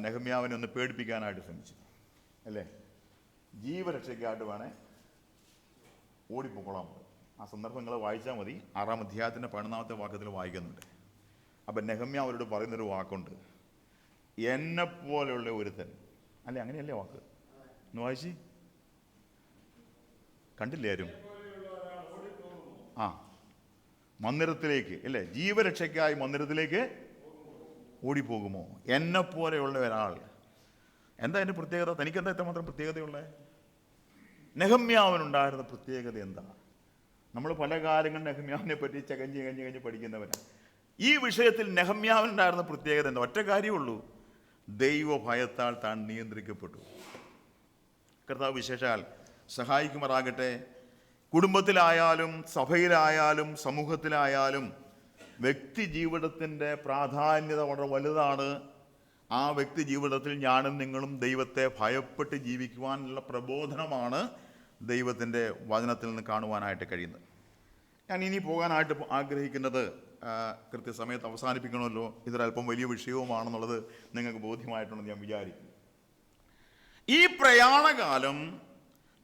നെഹമ്യാവിനെ ഒന്ന് പേടിപ്പിക്കാനായിട്ട് ശ്രമിച്ചു, അല്ലേ? ജീവരക്ഷയ്ക്കായിട്ട് വേണേ ഓടിപ്പോക്കൊള്ളാൻ. ആ സന്ദർഭങ്ങൾ വായിച്ചാൽ മതി. 6-ാം അധ്യായത്തിൻ്റെ 11-ാമത്തെ വാക്യത്തിൽ വായിക്കുന്നുണ്ട്. അപ്പം നെഹമ്യാവ് അവരോട് പറയുന്നൊരു വാക്കുണ്ട്, എന്നെപ്പോലെയുള്ള ഒരുത്തൻ. അല്ലേ, അങ്ങനെയല്ലേ വാക്ക്? ഒന്ന് വായിച്ച് കണ്ടില്ലേ ആരും? മന്ദിരത്തിലേക്ക്, അല്ലേ, ജീവരക്ഷയ്ക്കായി മന്ദിരത്തിലേക്ക് ഓടിപ്പോകുമോ? എന്നെപ്പോലെയുള്ള ഒരാൾ. എന്താ അതിൻ്റെ പ്രത്യേകത? തനിക്കെന്താ എത്രമാത്രം പ്രത്യേകതയുള്ളത്? നെഹമ്യാവിനുണ്ടായിരുന്ന പ്രത്യേകത എന്താ? നമ്മൾ പല കാര്യങ്ങളും നെഹമ്യാവിനെ പറ്റി ചകഞ്ഞ് പഠിക്കുന്നവരാണ്. ഈ വിഷയത്തിൽ നെഹമ്യാവിനുണ്ടായിരുന്ന പ്രത്യേകത എന്താ? ഒറ്റ കാര്യമുള്ളൂ, ദൈവഭയത്താൽ താൻ നിയന്ത്രിക്കപ്പെട്ടു. കർത്താവ് വിശേഷാൽ സഹായിക്കുമാറാകട്ടെ. കുടുംബത്തിലായാലും സഭയിലായാലും സമൂഹത്തിലായാലും വ്യക്തി ജീവിതത്തിൻ്റെ പ്രാധാന്യത വളരെ വലുതാണ്. ആ വ്യക്തി ജീവിതത്തിൽ ഞാനും നിങ്ങളും ദൈവത്തെ ഭയപ്പെട്ട് ജീവിക്കുവാനുള്ള പ്രബോധനമാണ് ദൈവത്തിൻ്റെ വചനത്തിൽ നിന്ന് കാണുവാനായിട്ട് കഴിയുന്നത്. ഞാൻ ഇനി പോകാനായിട്ട് ആഗ്രഹിക്കുന്നത് കൃത്യസമയത്ത് അവസാനിപ്പിക്കണമല്ലോ. ഇതൊരല്പം വലിയ വിഷയവുമാണെന്നുള്ളത് നിങ്ങൾക്ക് ബോധ്യമായിട്ടുണ്ടെന്ന് ഞാൻ വിചാരിക്കുന്നു. ഈ പ്രയാണകാലം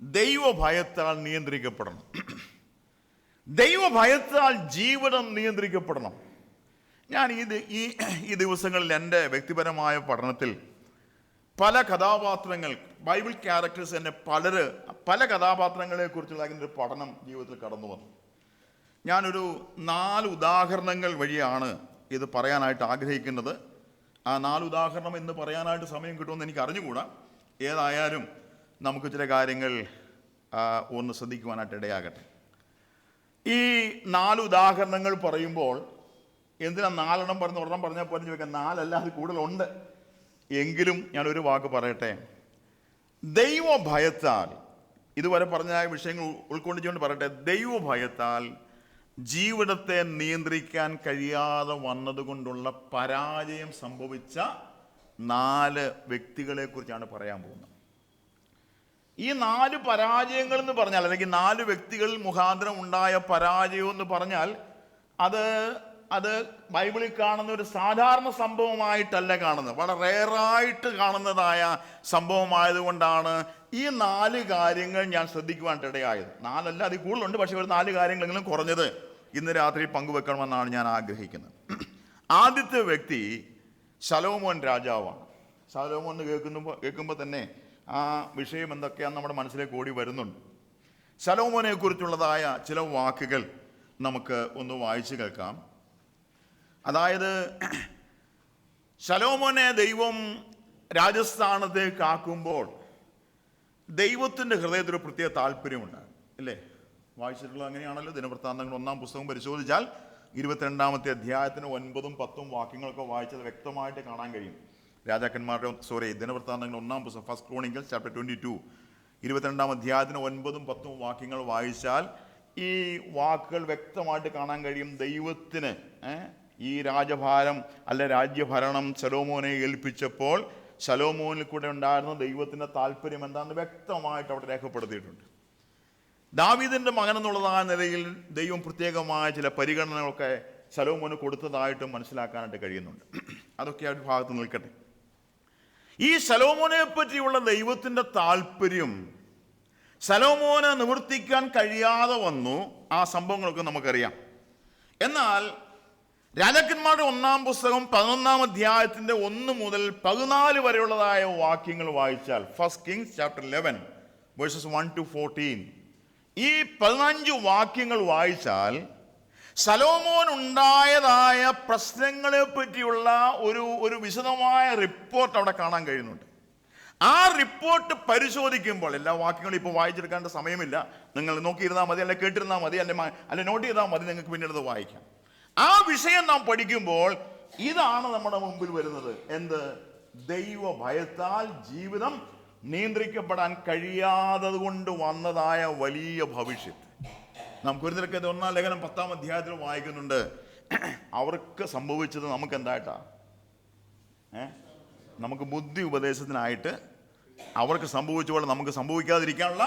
ദൈവഭയത്താൽ നിയന്ത്രിക്കപ്പെടണം. ദൈവഭയത്താൽ ജീവിതം നിയന്ത്രിക്കപ്പെടണം. ഞാൻ ഈ ദിവസങ്ങളിൽ എൻ്റെ വ്യക്തിപരമായ പഠനത്തിൽ പല കഥാപാത്രങ്ങൾ, ബൈബിൾ ക്യാരക്ടേഴ്സ് തന്നെ പല കഥാപാത്രങ്ങളെക്കുറിച്ചുള്ള അതിൻ്റെ പഠനം ജീവിതത്തിൽ കടന്നു വന്നു. ഞാനൊരു 4 ഉദാഹരണങ്ങൾ വഴിയാണ് ഇത് പറയാനായിട്ട് ആഗ്രഹിക്കുന്നത്. ആ 4 ഉദാഹരണം എന്ന് പറയാനായിട്ട് സമയം കിട്ടുമെന്ന് എനിക്ക് അറിഞ്ഞുകൂടാ. ഏതായാലും നമുക്ക് ചില കാര്യങ്ങൾ ഒന്ന് ശ്രദ്ധിക്കുവാനായിട്ട് ഇടയാകട്ടെ. ഈ 4 ഉദാഹരണങ്ങൾ പറയുമ്പോൾ എന്തിനാ 4 പറഞ്ഞ് ഒരെണ്ണം പറഞ്ഞാൽ പോലും ചോദിക്കാം, 4 അല്ല അത് കൂടുതലുണ്ട്. എങ്കിലും ഞാനൊരു വാക്ക് പറയട്ടെ. ദൈവഭയത്താൽ, ഇതുവരെ പറഞ്ഞ വിഷയങ്ങൾ ഉൾക്കൊണ്ടിച്ചുകൊണ്ട് പറയട്ടെ, ദൈവഭയത്താൽ ജീവിതത്തെ നിയന്ത്രിക്കാൻ കഴിയാതെ വന്നതുകൊണ്ടുള്ള പരാജയം സംഭവിച്ച 4 വ്യക്തികളെ കുറിച്ചാണ് പറയാൻ പോകുന്നത്. ഈ 4 പരാജയങ്ങൾ എന്ന് പറഞ്ഞാൽ, അല്ലെങ്കിൽ 4 വ്യക്തികൾ മുഖാന്തരം ഉണ്ടായ പരാജയം എന്ന് പറഞ്ഞാൽ അത് ബൈബിളിൽ കാണുന്ന ഒരു സാധാരണ സംഭവമായിട്ടല്ല കാണുന്നത്, വളരെ റെയറായിട്ട് കാണുന്നതായ സംഭവമായതുകൊണ്ടാണ് ഈ 4 കാര്യങ്ങൾ ഞാൻ ശ്രദ്ധിക്കുവാനായിട്ട് ഇടയായത്. 4 അല്ല, അതിൽ കൂടുതലുണ്ട്, പക്ഷേ ഒരു 4 കാര്യങ്ങളെങ്കിലും കുറഞ്ഞത് ഇന്ന് രാത്രി പങ്കുവെക്കണമെന്നാണ് ഞാൻ ആഗ്രഹിക്കുന്നത്. ആദ്യത്തെ വ്യക്തി ശലോമോൻ രാജാവാണ്. ശലോമോൻ എന്ന് കേൾക്കുമ്പോൾ തന്നെ ആ വിഷയം എന്തൊക്കെയാണെന്ന് നമ്മുടെ മനസ്സിലേക്ക് ഓടി വരുന്നുണ്ട്. ശലോമോനെ കുറിച്ചുള്ളതായ ചില വാക്കുകൾ നമുക്ക് ഒന്ന് വായിച്ചു കേൾക്കാം. അതായത്, ശലോമോനെ ദൈവം രാജസ്ഥാനത്തേക്ക് ആക്കുമ്പോൾ ദൈവത്തിൻ്റെ ഹൃദയത്തിൽ ഒരു പ്രത്യേക താല്പര്യമുണ്ടാകും, അല്ലേ? വായിച്ചിട്ടുള്ളത് അങ്ങനെയാണല്ലോ. ദിനവൃത്താന്തങ്ങൾ 1-ാം പുസ്തകം പരിശോധിച്ചാൽ 22-ാമത്തെ അധ്യായത്തിന് 9-ഉം 10-ഉം വാക്യങ്ങളൊക്കെ വായിച്ചത് വ്യക്തമായിട്ട് കാണാൻ കഴിയും. ദിനവൃത്താന്തങ്ങൾ 1-ാം പുസ്തകം, ഫസ്റ്റ് ക്രോണിക്കൽസ് ചാപ്റ്റർ 22, 22-ാം അധ്യായത്തിന് 9-ഉം 10-ഉം വാക്യങ്ങൾ വായിച്ചാൽ ഈ വാക്കുകൾ വ്യക്തമായിട്ട് കാണാൻ കഴിയും. ദൈവത്തിന് ഈ രാജഭാരം രാജ്യഭരണം ശലോമോനെ ഏൽപ്പിച്ചപ്പോൾ ശലോമോനിൽ കൂടെ ഉണ്ടായിരുന്ന ദൈവത്തിൻ്റെ താല്പര്യം എന്താണെന്ന് വ്യക്തമായിട്ട് അവിടെ രേഖപ്പെടുത്തിയിട്ടുണ്ട്. ദാവീദിൻ്റെ മകൻ എന്നുള്ളതായ നിലയിൽ ദൈവം പ്രത്യേകമായ ചില പരിഗണനകളൊക്കെ ശലോമോന് കൊടുത്തതായിട്ടും മനസ്സിലാക്കാനായിട്ട് കഴിയുന്നുണ്ട്. അതൊക്കെ ആ ഒരു ഭാഗത്ത് നിൽക്കട്ടെ. ഈ ശലോമോനെ പറ്റിയുള്ള ദൈവത്തിൻ്റെ താല്പര്യം ശലോമോന് നിവർത്തിക്കാൻ കഴിയാതെ വന്നു. ആ സംഭവങ്ങളൊക്കെ നമുക്കറിയാം. എന്നാൽ രാജാക്കന്മാരുടെ 1-ാം പുസ്തകം 11-ാം അധ്യായത്തിൻ്റെ 1 മുതൽ 14 വരെയുള്ളതായ വാക്യങ്ങൾ വായിച്ചാൽ, first Kings chapter 11 versus 1 to 14, ഈ 15 വാക്യങ്ങൾ വായിച്ചാൽ ശലോമോൻ ഉണ്ടായതായ പ്രശ്നങ്ങളെ പറ്റിയുള്ള ഒരു വിശദമായ റിപ്പോർട്ട് അവിടെ കാണാൻ കഴിയുന്നുണ്ട്. ആ റിപ്പോർട്ട് പരിശോധിക്കുമ്പോൾ, എല്ലാ വാക്യങ്ങളും ഇപ്പോൾ വായിച്ചെടുക്കേണ്ട സമയമില്ല, നിങ്ങൾ നോക്കിയിരുന്നാൽ മതി, അല്ലെ കേട്ടിരുന്നാൽ മതി, അല്ലെ നോട്ട് ചെയ്താൽ മതി, നിങ്ങൾക്ക് പിന്നീട് വായിക്കാം. ആ വിഷയം നാം പഠിക്കുമ്പോൾ ഇതാണ് നമ്മുടെ മുമ്പിൽ വരുന്നത്. എന്ത്? ദൈവഭയത്താൽ ജീവിതം നിയന്ത്രിക്കപ്പെടാൻ കഴിയാത്തത് കൊണ്ട് വന്നതായ വലിയ ഭവിഷ്യത്ത്. നാം കൊരിന്ത്യർക്കെതിരെ 1-ാം ലേഖനം 10-ാം അധ്യായത്തിൽ വായിക്കുന്നുണ്ട്, അവർക്ക് സംഭവിച്ചത് നമുക്ക് എന്തായിട്ടാ? നമുക്ക് ബുദ്ധി ഉപദേശത്തിനായിട്ട് അവർക്ക് സംഭവിച്ച പോലെ നമുക്ക് സംഭവിക്കാതിരിക്കാനുള്ള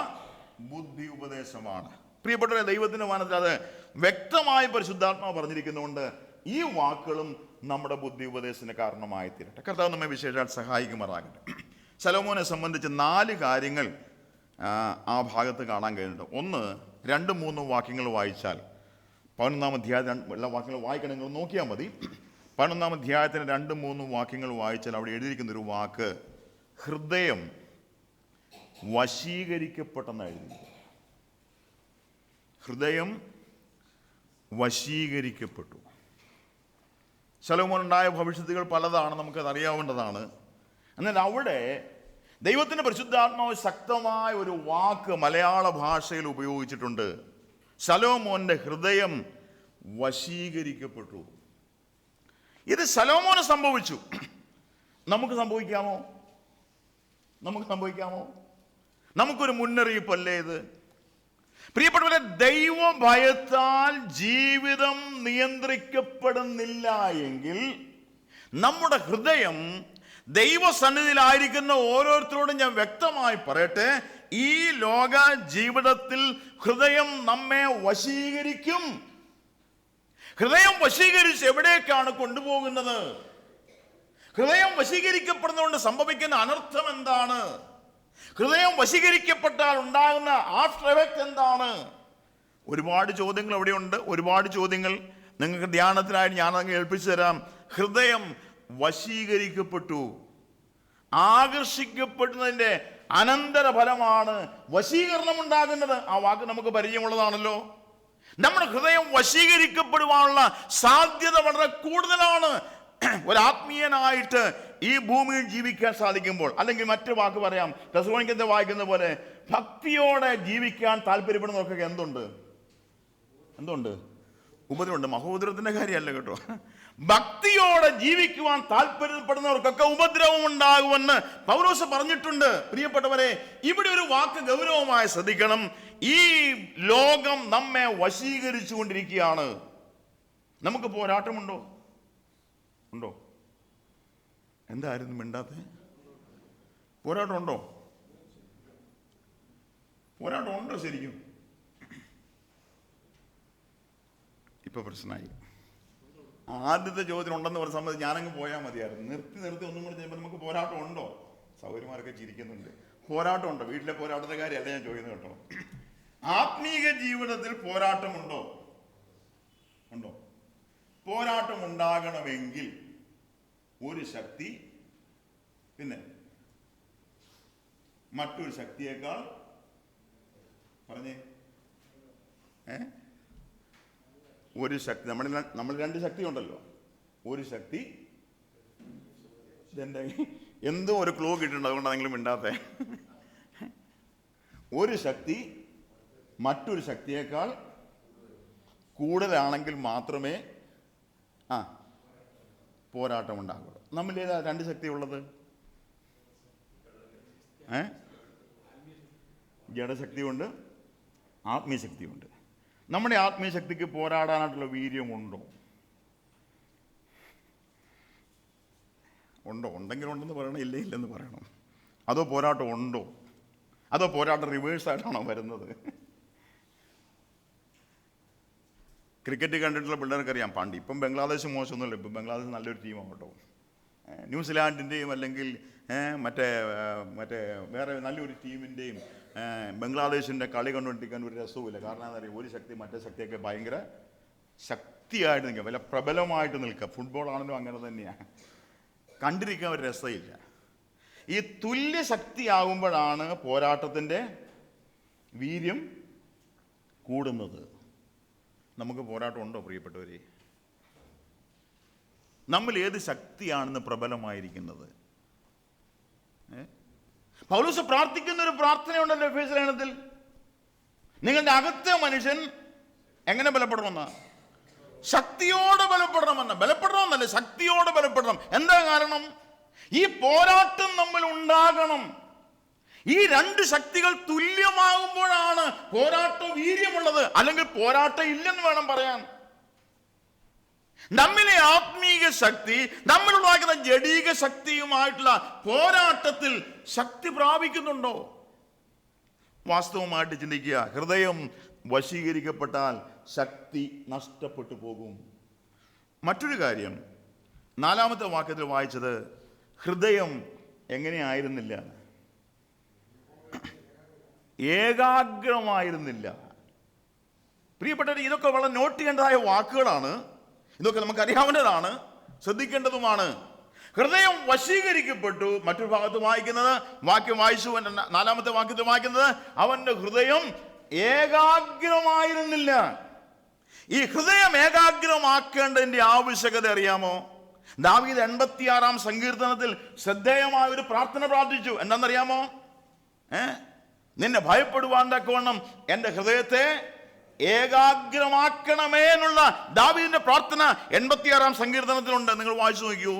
ബുദ്ധി ഉപദേശമാണ്. പ്രിയപ്പെട്ടവരെ, ദൈവത്തിന്റെ വചനത്തിൽ അത് വ്യക്തമായി പരിശുദ്ധാത്മാവ് പറഞ്ഞിരിക്കുന്നതുകൊണ്ട് ഈ വാക്കുകളും നമ്മുടെ ബുദ്ധി ഉപദേശത്തിന് കാരണമായി തീരട്ടെ. കർത്താവ് നമ്മെ വിശേഷാൽ സഹായിക്കുമാറാകട്ടെ. ശലോമോനെ സംബന്ധിച്ച് 4 കാര്യങ്ങൾ ആ ഭാഗത്ത് കാണാൻ കഴിയുന്നുണ്ട്. ഒന്ന്, 2-3 വാക്യങ്ങൾ വായിച്ചാൽ 11-ാം അധ്യായം എല്ലാ വാക്യങ്ങൾ വായിക്കണം, നിങ്ങൾ നോക്കിയാൽ മതി. 11-ാം അധ്യായത്തിന് 2-3 വാക്യങ്ങൾ വായിച്ചാൽ അവിടെ എഴുതിയിരിക്കുന്നൊരു വാക്ക് ഹൃദയം വശീകരിക്കപ്പെട്ടെന്ന് എഴുതിയിരിക്കുന്നു. ഹൃദയം വശീകരിക്കപ്പെട്ടു. ശലോമോനുണ്ടായ ഭവിഷ്യത്തുകൾ പലതാണ്, നമുക്കത് അറിയാവേണ്ടതാണ്. എന്നാൽ അവിടെ ദൈവത്തിൻ്റെ പരിശുദ്ധാത്മാവ് ശക്തമായ ഒരു വാക്ക് മലയാള ഭാഷയിൽ ഉപയോഗിച്ചിട്ടുണ്ട്. ശലോമോന്റെ ഹൃദയം വശീകരിക്കപ്പെട്ടു. ഇത് ശലോമോന് സംഭവിച്ചു. നമുക്ക് സംഭവിക്കാമോ? നമുക്കൊരു മുന്നറിയിപ്പല്ലേ ഇത്? പ്രിയപ്പെട്ടവരെ, ദൈവഭയത്താൽ ജീവിതം നിയന്ത്രിക്കപ്പെടുന്നില്ല എങ്കിൽ നമ്മുടെ ഹൃദയം ദൈവസന്നിധിയിലായിരിക്കുന്ന ഓരോരുത്തരോടും ഞാൻ വ്യക്തമായി പറയട്ടെ, ഈ ലോക ജീവിതത്തിൽ ഹൃദയം നമ്മെ വശീകരിക്കും. ഹൃദയം വശീകരിച്ച് എവിടേക്കാണ് കൊണ്ടുപോകുന്നത്? ഹൃദയം വശീകരിക്കപ്പെടുന്നതുകൊണ്ട് സംഭവിക്കുന്ന അനർത്ഥം എന്താണ്? ഹൃദയം വശീകരിക്കപ്പെട്ടാൽ ഉണ്ടാകുന്ന ആഫ്റ്റർ എഫക്റ്റ് എന്താണ്? ഒരുപാട് ചോദ്യങ്ങൾ അവിടെയുണ്ട്. ഒരുപാട് ചോദ്യങ്ങൾ നിങ്ങൾക്ക് ധ്യാനത്തിനായി ഞാനങ്ങ് ഏൽപ്പിച്ചു തരാം. ഹൃദയം വശീകരിക്കപ്പെട്ടു. ആകർഷിക്കപ്പെടുന്നതിൻ്റെ അനന്തരഫലമാണ് വശീകരണം ഉണ്ടാകുന്നത്. ആ വാക്ക് നമുക്ക് പരിചയമുള്ളതാണല്ലോ. നമ്മുടെ ഹൃദയം വശീകരിക്കപ്പെടുവാനുള്ള സാധ്യത വളരെ കൂടുതലാണ് ഒരാത്മീയനായിട്ട് ഈ ഭൂമിയിൽ ജീവിക്കാൻ സാധിക്കുമ്പോൾ. അല്ലെങ്കിൽ മറ്റു വാക്ക് പറയാം, തെസ്സലോനിക്കത്തെ വായിക്കുന്ന പോലെ ഭക്തിയോടെ ജീവിക്കാൻ താല്പര്യപ്പെടുന്നവർക്കൊക്കെ എന്തുണ്ട്? ഉപദ്രവമുണ്ട്. മഹോദരത്തിന്റെ കാര്യമല്ല കേട്ടോ. ഭക്തിയോടെ ജീവിക്കുവാൻ താല്പര്യപ്പെടുന്നവർക്കൊക്കെ ഉപദ്രവം ഉണ്ടാകുമെന്ന് പൗലോസ് പറഞ്ഞിട്ടുണ്ട്. പ്രിയപ്പെട്ടവരെ, ഇവിടെ ഒരു വാക്ക് ഗൗരവമായി ശ്രദ്ധിക്കണം. ഈ ലോകം നമ്മെ വശീകരിച്ചു കൊണ്ടിരിക്കുകയാണ്. നമുക്ക് പോരാട്ടമുണ്ടോ? എന്തായിരുന്നു മിണ്ടാത്ത? പോരാട്ടമുണ്ടോ? ശരിക്കും? ഇപ്പൊ പ്രശ്നമായി. ആദ്യത്തെ ചോദ്യം ഉണ്ടെന്ന് പറഞ്ഞ സമയത്ത് ഞാനങ്ങ് പോയാൽ മതിയായിരുന്നു. നിർത്തി ഒന്നും കൂടി ചെയ്യുമ്പോൾ നമുക്ക് പോരാട്ടം ഉണ്ടോ? സൗകര്യമാരൊക്കെ ചിരിക്കുന്നുണ്ട്. പോരാട്ടം ഉണ്ടോ? വീട്ടിലെ പോരാട്ടത്തെ കാര്യമല്ല ഞാൻ ചോദിക്കുന്നത് കേട്ടോ. ആത്മീക ജീവിതത്തിൽ പോരാട്ടമുണ്ടോ? പോരാട്ടം ഉണ്ടാകണമെങ്കിൽ ഒരു ശക്തി പിന്നെ മറ്റൊരു ശക്തിയേക്കാൾ പറഞ്ഞേ ഒരു ശക്തി, നമ്മൾ 2 ശക്തി ഉണ്ടല്ലോ. ഒരു ശക്തി, ഇതെന്താ എന്തോ ഒരു ക്ലൂ കിട്ടുന്നുണ്ട്, അതുകൊണ്ടാണ് നിങ്ങൾ മിണ്ടാത്തെ. ഒരു ശക്തി മറ്റൊരു ശക്തിയേക്കാൾ കൂടുതലാണെങ്കിൽ മാത്രമേ പോരാട്ടം ഉണ്ടാകുള്ളൂ. നമ്മളിലേതാ 2 ശക്തി ഉള്ളത്? ജഡശക്തിയുണ്ട്, ആത്മീയശക്തിയുണ്ട്. നമ്മുടെ ആത്മീയ ശക്തിക്ക് പോരാടാനായിട്ടുള്ള വീര്യമുണ്ടോ? ഉണ്ടെങ്കിൽ ഉണ്ടെന്ന് പറയണം, ഇല്ലെന്ന് പറയണം. അതോ പോരാട്ടം ഉണ്ടോ? അതോ പോരാട്ടം റിവേഴ്സായിട്ടാണോ വരുന്നത്? ക്രിക്കറ്റ് കണ്ടിട്ടുള്ള പിള്ളേർക്കറിയാം, പണ്ട്. ഇപ്പം ബംഗ്ലാദേശ് മോശമൊന്നുമില്ല. ഇപ്പം ബംഗ്ലാദേശ് നല്ലൊരു ടീമാണ് കേട്ടോ. ന്യൂസിലാൻഡിൻ്റെയും അല്ലെങ്കിൽ മറ്റേ വേറെ നല്ലൊരു ടീമിൻ്റെയും ബംഗ്ലാദേശിൻ്റെ കളി കണ്ടുകൊണ്ടിരിക്കാൻ ഒരു രസവുമില്ല. കാരണം എന്താ പറയുക, ഒരു ശക്തി മറ്റേ ശക്തിയൊക്കെ ഭയങ്കര ശക്തിയായിട്ട് നിൽക്കുക, വല്ല പ്രബലമായിട്ട് നിൽക്കുക. ഫുട്ബോൾ ആണെങ്കിലും അങ്ങനെ തന്നെയാണ്. കണ്ടിരിക്കാൻ ഒരു രസമില്ല. ഈ തുല്യ ശക്തിയാകുമ്പോഴാണ് പോരാട്ടത്തിൻ്റെ വീര്യം കൂടുന്നത്. നമുക്ക് പോരാട്ടം ഉണ്ടോ പ്രിയപ്പെട്ടവരെ? നമ്മൾ ഏത് ശക്തിയാണെന്ന് പ്രബലമായിരിക്കുന്നത്? പൗലോസ് പ്രാർത്ഥിക്കുന്ന ഒരു പ്രാർത്ഥനയുണ്ടല്ലോ എഫേസ്യ ലേഖനത്തിൽ. നിങ്ങളുടെ അകത്തെ മനുഷ്യൻ എങ്ങനെ ബലപ്പെടണമെന്ന? ശക്തിയോടെ ബലപ്പെടണമെന്നല്ല, ശക്തിയോടെ ബലപ്പെടണം. എന്താ കാരണം? ഈ പോരാട്ടം നമ്മൾ ഉണ്ടാകണം. ഈ 2 ശക്തികൾ തുല്യമാകുമ്പോഴാണ് പോരാട്ട വീര്യമുള്ളത്. അല്ലെങ്കിൽ പോരാട്ടം ഇല്ലെന്ന് വേണം പറയാൻ. നമ്മിലെ ആത്മീക ശക്തി നമ്മളുണ്ടാക്കുന്ന ജഡീക ശക്തിയുമായിട്ടുള്ള പോരാട്ടത്തിൽ ശക്തി പ്രാപിക്കുന്നുണ്ടോ? വാസ്തവമായിട്ട് ചിന്തിക്കുക. ഹൃദയം വശീകരിക്കപ്പെട്ടാൽ ശക്തി നഷ്ടപ്പെട്ടു പോകും. മറ്റൊരു കാര്യം, 4-ാമത്തെ വാക്യത്തിൽ വായിച്ചത് ഹൃദയം എങ്ങനെയായിരുന്നില്ല? ഏകാഗ്രമായിരുന്നില്ല. പ്രിയപ്പെട്ടവർ, ഇതൊക്കെ വളരെ നോട്ട് ചെയ്യേണ്ടതായ വാക്കുകളാണ്. ഇതൊക്കെ നമുക്കറിയാവുന്നതാണ്, ശ്രദ്ധിക്കേണ്ടതുമാണ്. ഹൃദയം വശീകരിക്കപ്പെട്ടു. മറ്റൊരു ഭാഗത്ത് വായിക്കുന്നത്, വാക്യം വായിച്ചു, 4-ാമത്തെ വാക്യത്തിൽ വായിക്കുന്നത്, അവന്റെ ഹൃദയം ഏകാഗ്രമായിരുന്നില്ല. ഈ ഹൃദയം ഏകാഗ്രമാക്കേണ്ടതിന്റെ ആവശ്യകത അറിയാമോ? ദാവീദ് 86-ാം സങ്കീർത്തനത്തിൽ ശ്രദ്ധേയമായ ഒരു പ്രാർത്ഥന പ്രാർത്ഥിച്ചു. എന്താണെന്നറിയാമോ? നിന്നെ ഭയപ്പെടുവാൻ തക്കവണ്ണം എൻ്റെ ഹൃദയത്തെ ഏകാഗ്രമാക്കണമേ എന്നുള്ള ദാവീദിന്റെ പ്രാർത്ഥന 86-ാം സങ്കീർത്തനത്തിലുണ്ട്. നിങ്ങൾ വായിച്ചു നോക്കൂ.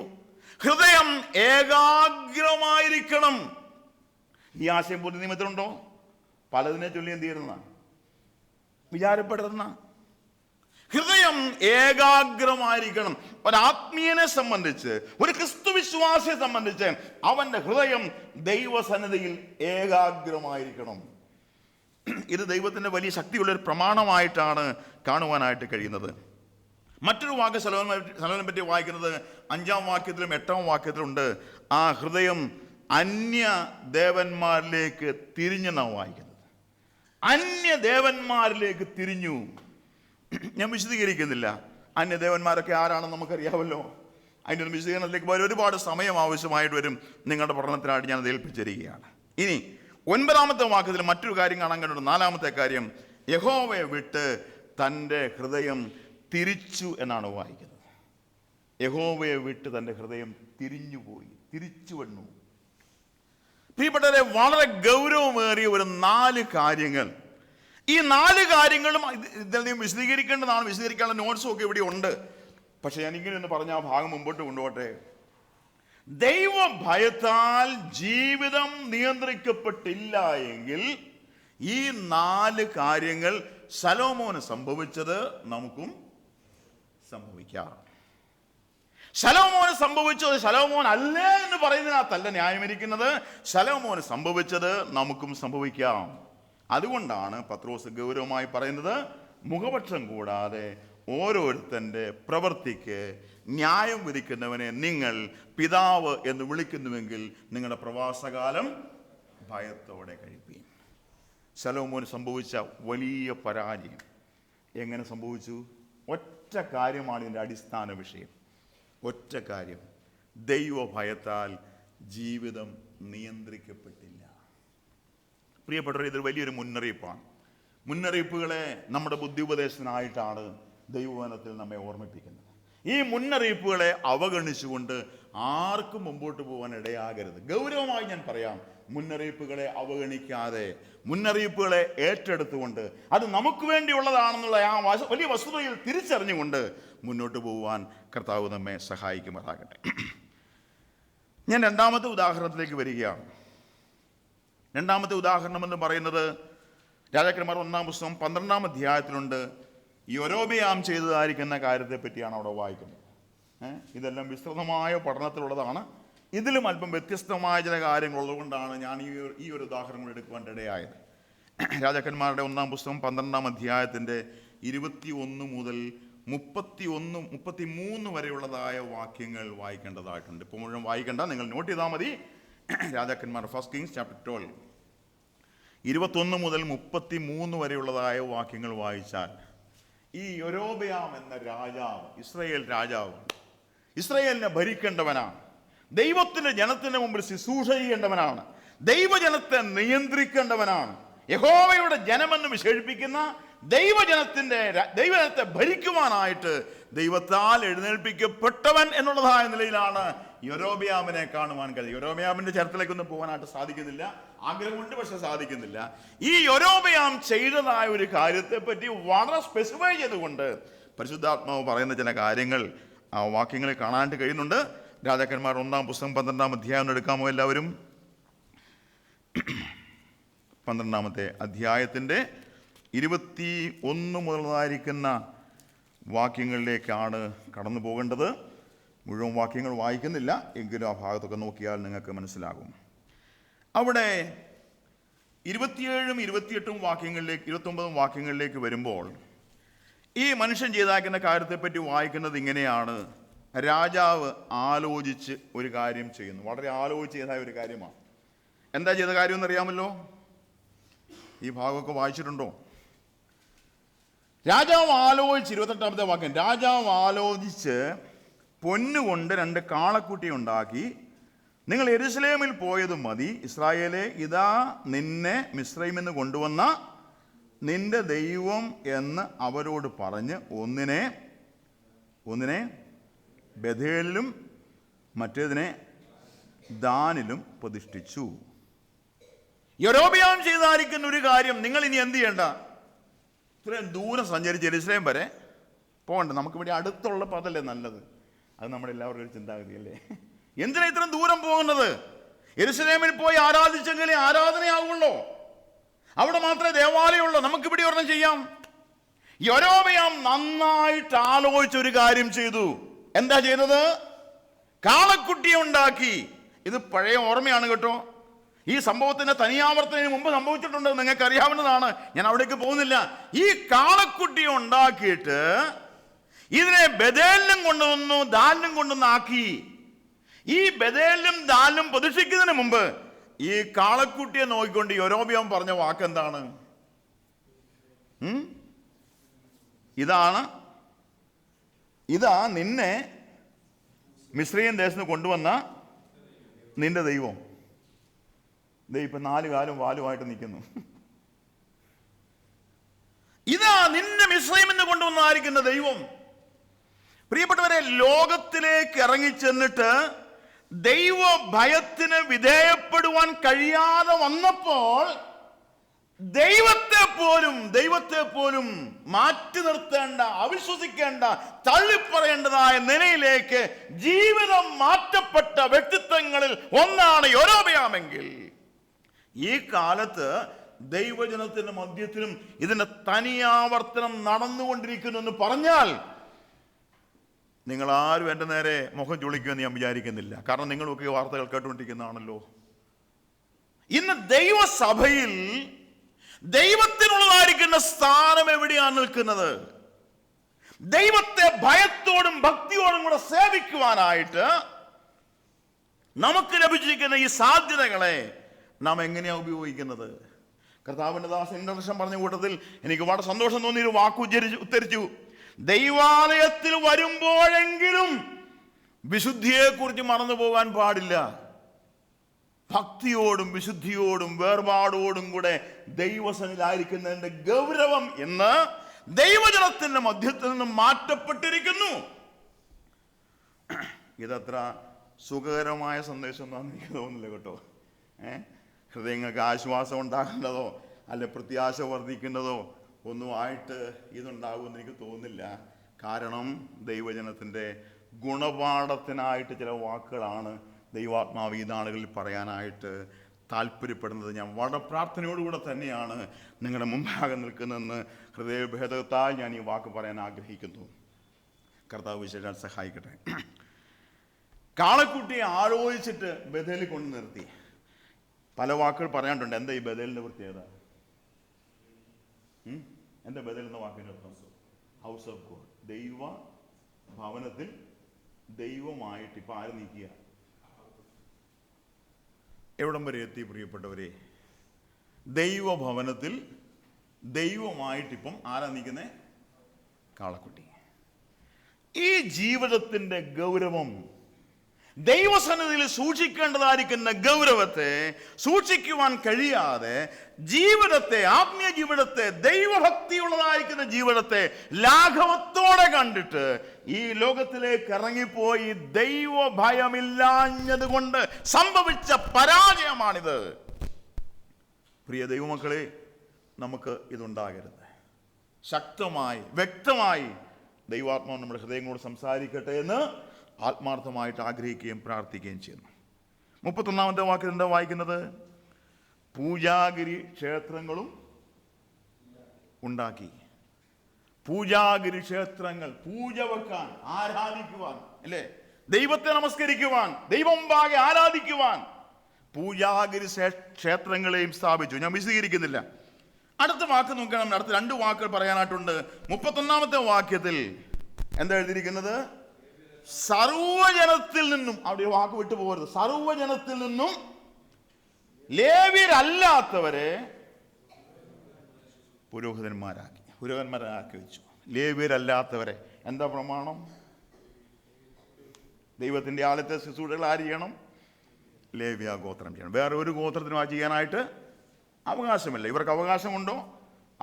ഹൃദയം ഏകാഗ്രമായിരിക്കണം. ഈ ആശയം പുതിയ നിയമത്തിലുണ്ടോ? പലതിനെ ചൊല്ലി എന്ത് ചെയ്യുന്ന വിചാരപ്പെടുന്ന ഹൃദയം ഏകാഗ്രമായിരിക്കണം. ഒരാത്മീയനെ സംബന്ധിച്ച്, ഒരു ക്രിസ്തു വിശ്വാസിയെ സംബന്ധിച്ച് അവന്റെ ഹൃദയം ദൈവസന്നിധിയിൽ ഏകാഗ്രമായിരിക്കണം. ഇത് ദൈവത്തിന്റെ വലിയ ശക്തിയുള്ള ഒരു പ്രമാണമായിട്ടാണ് കാണുവാനായിട്ട് കഴിയുന്നത്. മറ്റൊരു വാക്ക് സലോമോനെ പറ്റി വായിക്കുന്നത് 5-ാം വാക്യത്തിലും 8-ാം വാക്യത്തിലുണ്ട്. ആ ഹൃദയം അന്യ ദേവന്മാരിലേക്ക് തിരിഞ്ഞെന്നാണ് വായിക്കുന്നത്. അന്യദേവന്മാരിലേക്ക് തിരിഞ്ഞു. ഞാൻ വിശദീകരിക്കുന്നില്ല. അന്യദേവന്മാരൊക്കെ ആരാണെന്ന് നമുക്കറിയാമല്ലോ. അതിൻ്റെ ഒരു വിശദീകരണത്തിലേക്ക് പോയാൽ ഒരുപാട് സമയം ആവശ്യമായിട്ട് വരും. നിങ്ങളുടെ പഠനത്തിനായിട്ട് ഞാൻ അത് ഏൽപ്പിച്ചിരിക്കുകയാണ്. ഇനി 9-ാമത്തെ വാക്യത്തിൽ മറ്റൊരു കാര്യം കാണാൻ കഴിയുന്നു. 4-ാമത്തെ കാര്യം, യഹോവയെ വിട്ട് തൻ്റെ ഹൃദയം തിരിച്ചു എന്നാണ് വായിക്കുന്നത്. യഹോവയെ വിട്ട് തൻ്റെ ഹൃദയം തിരിഞ്ഞുപോയി, തിരിച്ചു വന്നു. പ്രിയപ്പെട്ടവരെ, വളരെ ഗൗരവമേറിയ ഒരു 4 കാര്യങ്ങൾ. ഈ 4 കാര്യങ്ങളും ഇതിൽ വിശദീകരിക്കേണ്ടതാണ്. വിശദീകരിക്കാനുള്ള നോട്ട്സും ഒക്കെ ഇവിടെ ഉണ്ട്. പക്ഷെ ഞാൻ ഇങ്ങനെ ഒന്ന് പറഞ്ഞ ആ ഭാഗം മുമ്പോട്ട് കൊണ്ടുപോട്ടെ. ദൈവഭയത്താൽ ജീവിതം നിയന്ത്രിക്കപ്പെട്ടില്ല എങ്കിൽ ഈ 4 കാര്യങ്ങൾ ശലോമോന് സംഭവിച്ചത് നമുക്കും സംഭവിക്കാം. ശലോമോന് സംഭവിച്ചത് ശലോമോൻ അല്ലേ എന്ന് പറയുന്നതിനകത്തല്ല ന്യായമിരിക്കുന്നത്. ശലോമോന് സംഭവിച്ചത് നമുക്കും സംഭവിക്കാം. അതുകൊണ്ടാണ് പത്രോസ് ഗൗരവമായി പറയുന്നത്, മുഖപക്ഷം കൂടാതെ ഓരോരുത്തൻ്റെ പ്രവൃത്തിക്ക് ന്യായം വിധിക്കുന്നവനെ നിങ്ങൾ പിതാവ് എന്ന് വിളിക്കുന്നുവെങ്കിൽ നിങ്ങളുടെ പ്രവാസകാലം ഭയത്തോടെ കഴിപ്പീൻ. ശലോമോന് സംഭവിച്ച വലിയ പരാജയം എങ്ങനെ സംഭവിച്ചു? ഒറ്റ കാര്യമാണ് ഇതിൻ്റെ അടിസ്ഥാന വിഷയം. ഒറ്റ കാര്യം, ദൈവഭയത്താൽ ജീവിതം നിയന്ത്രിക്കപ്പെട്ടില്ല. പ്രിയപ്പെട്ടവർ, ഇതൊരു വലിയൊരു മുന്നറിയിപ്പാണ്. മുന്നറിയിപ്പുകളെ നമ്മുടെ ബുദ്ധി ഉപദേശത്തിനായിട്ടാണ് ദൈവവചനത്തിൽ നമ്മെ ഓർമ്മിപ്പിക്കുന്നത്. ഈ മുന്നറിയിപ്പുകളെ അവഗണിച്ചുകൊണ്ട് ആർക്കും മുമ്പോട്ട് പോകാൻ ഇടയാകരുത്. ഗൗരവമായി ഞാൻ പറയാം, മുന്നറിയിപ്പുകളെ അവഗണിക്കാതെ മുന്നറിയിപ്പുകളെ ഏറ്റെടുത്തുകൊണ്ട് അത് നമുക്ക് വേണ്ടിയുള്ളതാണെന്നുള്ള ആ വലിയ വസ്തുതയിൽ തിരിച്ചറിഞ്ഞുകൊണ്ട് മുന്നോട്ട് പോകുവാൻ കർത്താവ് നമ്മെ സഹായിക്കുമാറാകട്ടെ. ഞാൻ 2-ാമത്തെ ഉദാഹരണത്തിലേക്ക് വരികയാണ്. 2-ാമത്തെ ഉദാഹരണം എന്ന് പറയുന്നത് രാജാക്കന്മാർ 1-ാം പുസ്തകം 12-ാം അധ്യായത്തിലുണ്ട്. യൊരോബെയാം ചെയ്തതായിരിക്കുന്ന കാര്യത്തെ പറ്റിയാണ് അവിടെ വായിക്കുന്നത്. ഇതെല്ലാം വിസ്തൃതമായ പഠനത്തിലുള്ളതാണ്. ഇതിലും അല്പം വ്യത്യസ്തമായ ചില കാര്യങ്ങളുള്ളതുകൊണ്ടാണ് ഞാൻ ഈ ഒരു ഉദാഹരണം എടുക്കുവാൻ ഇടയായത്. രാജാക്കന്മാരുടെ 1-ാം പുസ്തകം 12-ാം അധ്യായത്തിൻ്റെ 21 മുതൽ 33 വരെയുള്ളതായ വാക്യങ്ങൾ വായിക്കേണ്ടതായിട്ടുണ്ട്. ഇപ്പോൾ മുഴുവൻ വായിക്കേണ്ട, നിങ്ങൾ നോട്ട് ചെയ്താൽ മതി. രാജാക്കന്മാർ, ഫസ്റ്റ് കിങ്സ് ചാപ്റ്റർ 12, 21 മുതൽ 33 വരെയുള്ളതായ വാക്യങ്ങൾ വായിച്ചാൽ ഈ യൊരോബെയാം എന്ന രാജാവ്, ഇസ്രായേൽ രാജാവ്, ഇസ്രായേലിനെ ഭരിക്കേണ്ടവനാണ്. ദൈവത്തിൻ്റെ ജനത്തിന് മുമ്പിൽ ശുശ്രൂഷ ചെയ്യേണ്ടവനാണ്. ദൈവജനത്തെ നിയന്ത്രിക്കേണ്ടവനാണ്. യഹോവയുടെ ജനമെന്ന് വിശേഷിപ്പിക്കുന്ന ദൈവജനത്തെ ഭരിക്കുവാനായിട്ട് ദൈവത്താൽ എഴുന്നേൽപ്പിക്കപ്പെട്ടവൻ എന്നുള്ളതായ നിലയിലാണ് യൊരോബെയാമിനെ കാണുവാൻ കഴിയും. യൊരോബെയാമിന്റെ ചരിത്രത്തിലേക്കൊന്നും പോകാനായിട്ട് സാധിക്കുന്നില്ല. ആഗ്രഹമുണ്ട്, പക്ഷെ സാധിക്കുന്നില്ല. ഈ യൊരോബെയാം ചെയ്തതായ ഒരു കാര്യത്തെ പറ്റി വളരെ സ്പെസിഫൈ ചെയ്തുകൊണ്ട് പരിശുദ്ധാത്മാവ് പറയുന്ന ചില കാര്യങ്ങൾ ആ വാക്യങ്ങളിൽ കാണാനായിട്ട് കഴിയുന്നുണ്ട്. രാജാക്കന്മാർ 1-ാം പുസ്തകം 12-ാം അധ്യായം എടുക്കാമോ എല്ലാവരും? 12-ാമത്തെ അധ്യായത്തിൻ്റെ 21 മുതലായിരിക്കുന്ന വാക്യങ്ങളിലേക്കാണ് കടന്നു പോകേണ്ടത്. മുഴുവൻ വാക്യങ്ങൾ വായിക്കുന്നില്ല, എങ്കിലും ആ ഭാഗത്തൊക്കെ നോക്കിയാൽ നിങ്ങൾക്ക് മനസ്സിലാകും. അവിടെ 27ഉം 28ഉം വാക്യങ്ങളിലേക്ക് 29 വാക്യങ്ങളിലേക്ക് വരുമ്പോൾ ഈ മനുഷ്യൻ ചെയ്താക്കുന്ന കാര്യത്തെപ്പറ്റി വായിക്കുന്നത് ഇങ്ങനെയാണ്. രാജാവ് ആലോചിച്ച് ഒരു കാര്യം ചെയ്യുന്നു. വളരെ ആലോചിച്ച് ചെയ്തായ ഒരു കാര്യമാണ്. എന്താ ചെയ്ത കാര്യം എന്നറിയാമല്ലോ? ഈ ഭാഗമൊക്കെ വായിച്ചിട്ടുണ്ടോ? രാജാവ് ആലോചിച്ച്, 28ാമത്തെ വാക്യം, രാജാവ് ആലോചിച്ച് പൊന്നുകൊണ്ട് 2 കാളക്കുട്ടി ഉണ്ടാക്കി, നിങ്ങൾ യെരൂശലേമിൽ പോയത് മതി, ഇസ്രായേലേ, ഇതാ നിന്നെ മിസ്രയീമിൽ നിന്ന് കൊണ്ടുവന്ന നിന്റെ ദൈവം എന്ന് അവരോട് പറഞ്ഞ് ഒന്നിനെ ബഥേലിലും മറ്റേതിനെ ദാനിലും പ്രതിഷ്ഠിച്ചു. യൊരോബെയാം ചെയ്തായിരിക്കുന്ന ഒരു കാര്യം, നിങ്ങൾ ഇനി എന്ത് ചെയ്യണ്ട, ഇത്രയും ദൂരം സഞ്ചരിച്ച് യെരൂശലേം വരെ പോകണ്ട, നമുക്കിവിടെ അടുത്തുള്ള പദല്ലേ നല്ലത്. അത് നമ്മുടെ എല്ലാവരുടെ ഒരു ചിന്താഗതിയല്ലേ. എന്തിനാ ഇത്രയും ദൂരം പോകുന്നത്? യെരൂശലേമിൽ പോയി ആരാധിച്ചെങ്കിലേ ആരാധനയാവുള്ളൂ, അവിടെ മാത്രമേ ദേവാലയമുള്ളൂ. നമുക്കിവിടെ ഒരെണ്ണം ചെയ്യാം. യൊരോബെയാം നന്നായിട്ട് ആലോചിച്ചൊരു കാര്യം ചെയ്തു. എന്താ ചെയ്തത്? കാളക്കുട്ടിയെ ഉണ്ടാക്കി. ഇത് പഴയ ഓർമ്മയാണ് കേട്ടോ. ഈ സംഭവത്തിന്റെ തനിയാവർത്തനത്തിന് മുമ്പ് സംഭവിച്ചിട്ടുണ്ട്, നിങ്ങൾക്ക് അറിയാവുന്നതാണ്, ഞാൻ അവിടേക്ക് പോകുന്നില്ല. ഈ കാളക്കുട്ടിയെ ഉണ്ടാക്കിയിട്ട് ഇതിനെ ബഥേലിലും കൊണ്ടുവന്നു, ദാനിലും കൊണ്ടുവന്നാക്കി. ഈ ബഥേലിലും ദാനിലും പ്രതിഷ്ഠിക്കുന്നതിന് മുമ്പ് ഈ കാളക്കുട്ടിയെ നോക്കിക്കൊണ്ട് യൊരോബെയാം പറഞ്ഞ വാക്കെന്താണ്? ഇതാ നിന്നെ മിസ്രയീം ദേശത്ത് കൊണ്ടുവന്ന നിന്റെ ദൈവം. ഇപ്പൊ 4 കാലും വാലുമായിട്ട് നിൽക്കുന്നു. ഇതാ നിന്നെ മിസ്രയീമിൽ നിന്ന് കൊണ്ടുവന്നായിരിക്കുന്ന ദൈവം. പ്രിയപ്പെട്ടവരെ, ലോകത്തിലേക്ക് ഇറങ്ങിച്ചെന്നിട്ട് ദൈവ ഭയത്തിന് വിധേയപ്പെടുവാൻ കഴിയാതെ വന്നപ്പോൾ ദൈവത്തെ പോലും മാറ്റി നിർത്തേണ്ട, അവിശ്വസിക്കേണ്ട, തള്ളിപ്പറയേണ്ടതായ നിലയിലേക്ക് ജീവിതം മാറ്റപ്പെട്ട വ്യക്തിത്വങ്ങളിൽ ഒന്നാണ് യൊരോബെയാമെങ്കിൽ, ഈ കാലത്ത് ദൈവജനത്തിന്റെ മധ്യത്തിലും ഇതിന്റെ തനിയാവർത്തനം നടന്നുകൊണ്ടിരിക്കുന്നു എന്ന് പറഞ്ഞാൽ നിങ്ങൾ ആരും എൻ്റെ നേരെ മുഖം ചുളിക്കുമെന്ന് ഞാൻ വിചാരിക്കുന്നില്ല. കാരണം നിങ്ങളൊക്കെ വാർത്തകൾ കേട്ടുകൊണ്ടിരിക്കുന്നതാണല്ലോ. ഇന്ന് ദൈവസഭയിൽ ദൈവത്തിനുള്ളതായിരിക്കുന്ന സ്ഥാനം എവിടെയാണ് നിൽക്കുന്നത്? ദൈവത്തെ ഭയത്തോടും ഭക്തിയോടും കൂടെ സേവിക്കുവാനായിട്ട് നമുക്ക് ലഭിച്ചിരിക്കുന്ന ഈ സാധ്യതകളെ നാം എങ്ങനെയാണ് ഉപയോഗിക്കുന്നത്? കർത്താവിൻ്റെ ദാസൻ ഇൻട്രഡക്ഷൻ പറഞ്ഞ കൂട്ടത്തിൽ എനിക്ക് വളരെ സന്തോഷം തോന്നിയൊരു വാക്ക് ഉദ്ധരിച്ചു. ദൈവാലയത്തിൽ വരുമ്പോഴെങ്കിലും വിശുദ്ധിയെക്കുറിച്ച് മറന്നു പോകാൻ പാടില്ല. ഭക്തിയോടും വിശുദ്ധിയോടും വേർപാടോടും കൂടെ ദൈവസന്നിധിയിലായിരിക്കുന്നതിന്റെ ഗൗരവം എന്ന് ദൈവജനത്തിന്റെ മധ്യത്തിൽ നിന്ന് മാറ്റപ്പെട്ടിരിക്കുന്നു. ഇതത്ര സുഖകരമായ സന്ദേശം എന്നാണ് എനിക്ക് തോന്നുന്നില്ല കേട്ടോ. ഹൃദയങ്ങൾക്ക് ആശ്വാസം ഉണ്ടാകേണ്ടതോ അല്ലെ പ്രത്യാശ വർദ്ധിക്കുന്നതോ ഒന്നും ആയിട്ട് ഇതുണ്ടാകുമെന്ന് എനിക്ക് തോന്നുന്നില്ല. കാരണം ദൈവജനത്തിൻ്റെ ഗുണപാഠത്തിനായിട്ട് ചില വാക്കുകളാണ് ദൈവാത്മാവ് ഈ നാളുകളിൽ പറയാനായിട്ട് താല്പര്യപ്പെടുന്നത്. ഞാൻ വളരെ പ്രാർത്ഥനയോടുകൂടെ തന്നെയാണ് നിങ്ങളുടെ മുമ്പാകെ നിൽക്കുന്നതെന്ന് ഹൃദയഭേദത്താൽ ഞാൻ ഈ വാക്ക് പറയാൻ ആഗ്രഹിക്കുന്നു. കർത്താവ് വിശേഷാൽ സഹായിക്കട്ടെ. കാളക്കുട്ടിയെ ആലോചിച്ചിട്ട് ബഥേലിൽ കൊണ്ട് നിർത്തി. പല വാക്കുകൾ പറയാനുണ്ട്. എന്താ ഈ ബഥേലിൻ്റെ പ്രത്യേകത? എന്താ ബഥേൽ എന്ന വാക്കിൻ്റെ അർത്ഥം? ഹൗസ് ഓഫ് ഗോഡ്, ദൈവ ഭവനത്തിൽ ദൈവമായിട്ട് ഇപ്പം ആര് നീക്കുക? എവിടം വരെ എത്തി പ്രിയപ്പെട്ടവരെ? ദൈവഭവനത്തിൽ ദൈവമായിട്ടിപ്പം ആരാ നീക്കുന്നേ? കാളക്കുട്ടി. ഈ ജീവിതത്തിൻ്റെ ഗൗരവം, ദൈവസന്നിധിയിൽ സൂക്ഷിക്കേണ്ടതായിരിക്കുന്ന ഗൗരവത്തെ സൂക്ഷിക്കുവാൻ കഴിയാതെ ജീവിതത്തെ, ആത്മീയ ജീവിതത്തെ, ദൈവഭക്തിയുള്ളതായിരിക്കുന്ന ജീവിതത്തെ ലാഘവത്തോടെ കണ്ടിട്ട് ഈ ലോകത്തിലേക്ക് ഇറങ്ങിപ്പോയി ദൈവഭയമില്ലാഞ്ഞത് കൊണ്ട് സംഭവിച്ച പരാജയമാണിത്. പ്രിയ ദൈവമക്കളെ, നമുക്ക് ഇതുണ്ടാകരുത്. ശക്തമായി വ്യക്തമായി ദൈവാത്മാവ് നമ്മുടെ ഹൃദയങ്ങളോട് സംസാരിക്കട്ടെ എന്ന് ആത്മാർത്ഥമായിട്ട് ആഗ്രഹിക്കുകയും പ്രാർത്ഥിക്കുകയും ചെയ്യുന്നു. 31ാമത്തെ വാക്കിൽ എന്താ വായിക്കുന്നത്? പൂജാഗിരി ക്ഷേത്രങ്ങളും ഉണ്ടാക്കി. പൂജാഗിരി ക്ഷേത്രങ്ങൾ, പൂജ വെക്കാൻ, ആരാധിക്കുവാൻ, അല്ലേ, ദൈവത്തെ നമസ്കരിക്കുവാൻ, ദൈവമുമ്പാകെ ആരാധിക്കുവാൻ പൂജാഗിരി ക്ഷേത്രങ്ങളെയും സ്ഥാപിച്ചു. ഞാൻ വിശദീകരിക്കുന്നില്ല. അടുത്ത വാക്ക് നോക്കണം. അടുത്ത 2 വാക്കുകൾ പറയാനായിട്ടുണ്ട്. 31-ാമത്തെ വാക്യത്തിൽ എന്താ എഴുതിയിരിക്കുന്നത്? സർവ്വജനത്തിൽ നിന്നും, അവിടെ വാക്ക് വിട്ടു പോകരുത്, സർവ്വജനത്തിൽ നിന്നും ലേവ്യരല്ലാത്തവരെ പുരോഹിതന്മാരാക്കി വെച്ചു. ലേവ്യരല്ലാത്തവരെ എന്താ പ്രമാണം? ദൈവത്തിന്റെ ആലയത്തെ ശുശ്രൂഷകൾ ആര് ചെയ്യണം? ലേവ്യ ഗോത്രം ചെയ്യണം. വേറെ ഒരു ഗോത്രത്തിനും ആ ചെയ്യാനായിട്ട് അവകാശമില്ല. ഇവർക്ക് അവകാശമുണ്ടോ?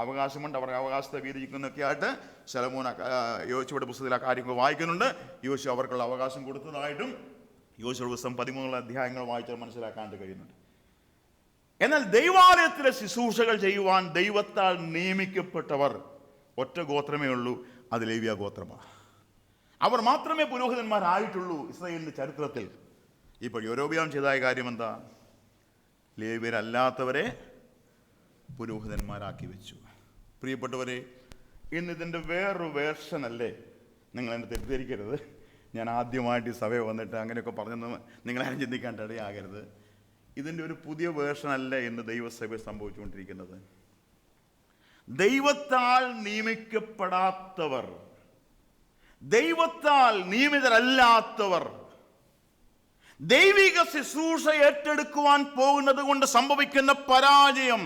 അവകാശമുണ്ട്. അവർക്ക് അവകാശത്തെ വീതിക്കുന്നൊക്കെ ആയിട്ട് ശലോമോൻ യോശുവയുടെ പുസ്തകത്തിൽ ആ കാര്യങ്ങൾ വായിക്കുന്നുണ്ട്. യോശു അവർക്കുള്ള അവകാശം കൊടുത്തതായിട്ടും യോശുവയുടെ പുസ്തകം 13 അധ്യായങ്ങൾ വായിച്ചാൽ മനസ്സിലാക്കാനായിട്ട് കഴിയുന്നുണ്ട്. എന്നാൽ ദൈവാലയത്തിലെ ശുശ്രൂഷകൾ ചെയ്യുവാൻ ദൈവത്താൽ നിയമിക്കപ്പെട്ടവർ ഒറ്റ ഗോത്രമേ ഉള്ളൂ. അത് ലേവ്യ ഗോത്രമാണ്. അവർ മാത്രമേ പുരോഹിതന്മാരായിട്ടുള്ളൂ ഇസ്രായേലിന്റെ ചരിത്രത്തിൽ. ഇപ്പോൾ യൊരോബെയാം ചെയ്തായ കാര്യം എന്താ? ലേവ്യരല്ലാത്തവരെ പുരോഹിതന്മാരാക്കി വെച്ചു. പ്രിയപ്പെട്ടവരെ, ഇന്നിതിൻ്റെ വേറൊരു വേർഷൻ അല്ലേ? നിങ്ങൾ എന്നെ തെറ്റിദ്ധരിക്കരുത്. ഞാൻ ആദ്യമായിട്ട് ഈ സഭയിൽ വന്നിട്ട് അങ്ങനെയൊക്കെ പറഞ്ഞെന്ന് നിങ്ങളാരും ചിന്തിക്കാൻ ഇടയാകരുത്. ഇതിൻ്റെ ഒരു പുതിയ വേർഷൻ അല്ല ഇന്ന് ദൈവസഭയിൽ സംഭവിച്ചുകൊണ്ടിരിക്കുന്നത്. ദൈവത്താൽ നിയമിക്കപ്പെടാത്തവർ, ദൈവത്താൽ നിയമിതരല്ലാത്തവർ ദൈവിക ശുശ്രൂഷ ഏറ്റെടുക്കുവാൻ പോകുന്നത് കൊണ്ട് സംഭവിക്കുന്ന പരാജയം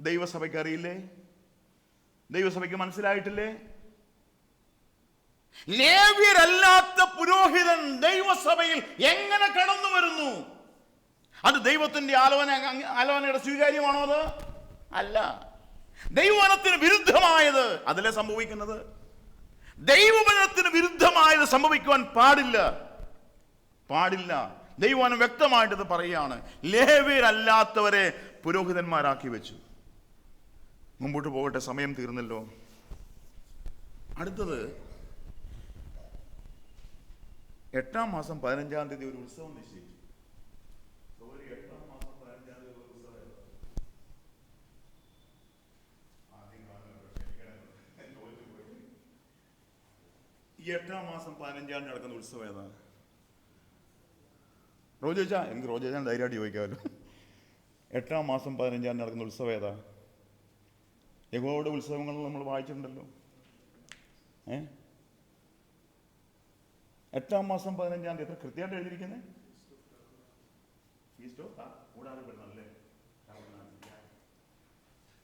ദൈവസഭയ്ക്ക് അറിയില്ലേ? ദൈവസഭയ്ക്ക് മനസ്സിലായിട്ടില്ലേ? ലേവ്യരല്ലാത്ത പുരോഹിതൻ ദൈവസഭയിൽ എങ്ങനെ കടന്നു വരുന്നു? അത് ദൈവത്തിന്റെ ആലോചനയുടെ സ്വീകാര്യമാണോ? അത് അല്ല. ദൈവവചനത്തിന് വിരുദ്ധമായത് അതിലെ സംഭവിക്കുന്നത്. ദൈവവചനത്തിന് വിരുദ്ധമായത് സംഭവിക്കുവാൻ പാടില്ല. ദൈവവചനം വ്യക്തമായിട്ടത് പറയുകയാണ്. ലേവ്യരല്ലാത്തവരെ പുരോഹിതന്മാരാക്കി വെച്ചു. മുമ്പോട്ട് പോകട്ടെ, സമയം തീർന്നല്ലോ. അടുത്തത് 8-ാം മാസം 15-ാം തീയതി ഒരു ഉത്സവം നിശ്ചയിച്ചു. 8-ാം മാസം 15-ാം തീയതി ഒരു ഉത്സവം. ഈ 8-ാം മാസം 15-ാം തീയതി നടക്കുന്ന ഉത്സവം ഏതാ? റോജ ചോദിച്ചാ, എനിക്ക് റോജ ചോദിച്ചാൽ ധൈര്യമായിട്ട് ചോദിക്കാമല്ലോ. 8-ാം മാസം 15-ാം തീയതി നടക്കുന്ന ഉത്സവം ഏതാ? യഹോവയുടെ ഉത്സവങ്ങൾ നമ്മൾ വായിച്ചിട്ടുണ്ടല്ലോ. 8-ാം മാസം 15-ാം തീയതി എത്ര കൃത്യമായിട്ട് എഴുതിയിരിക്കുന്നത്?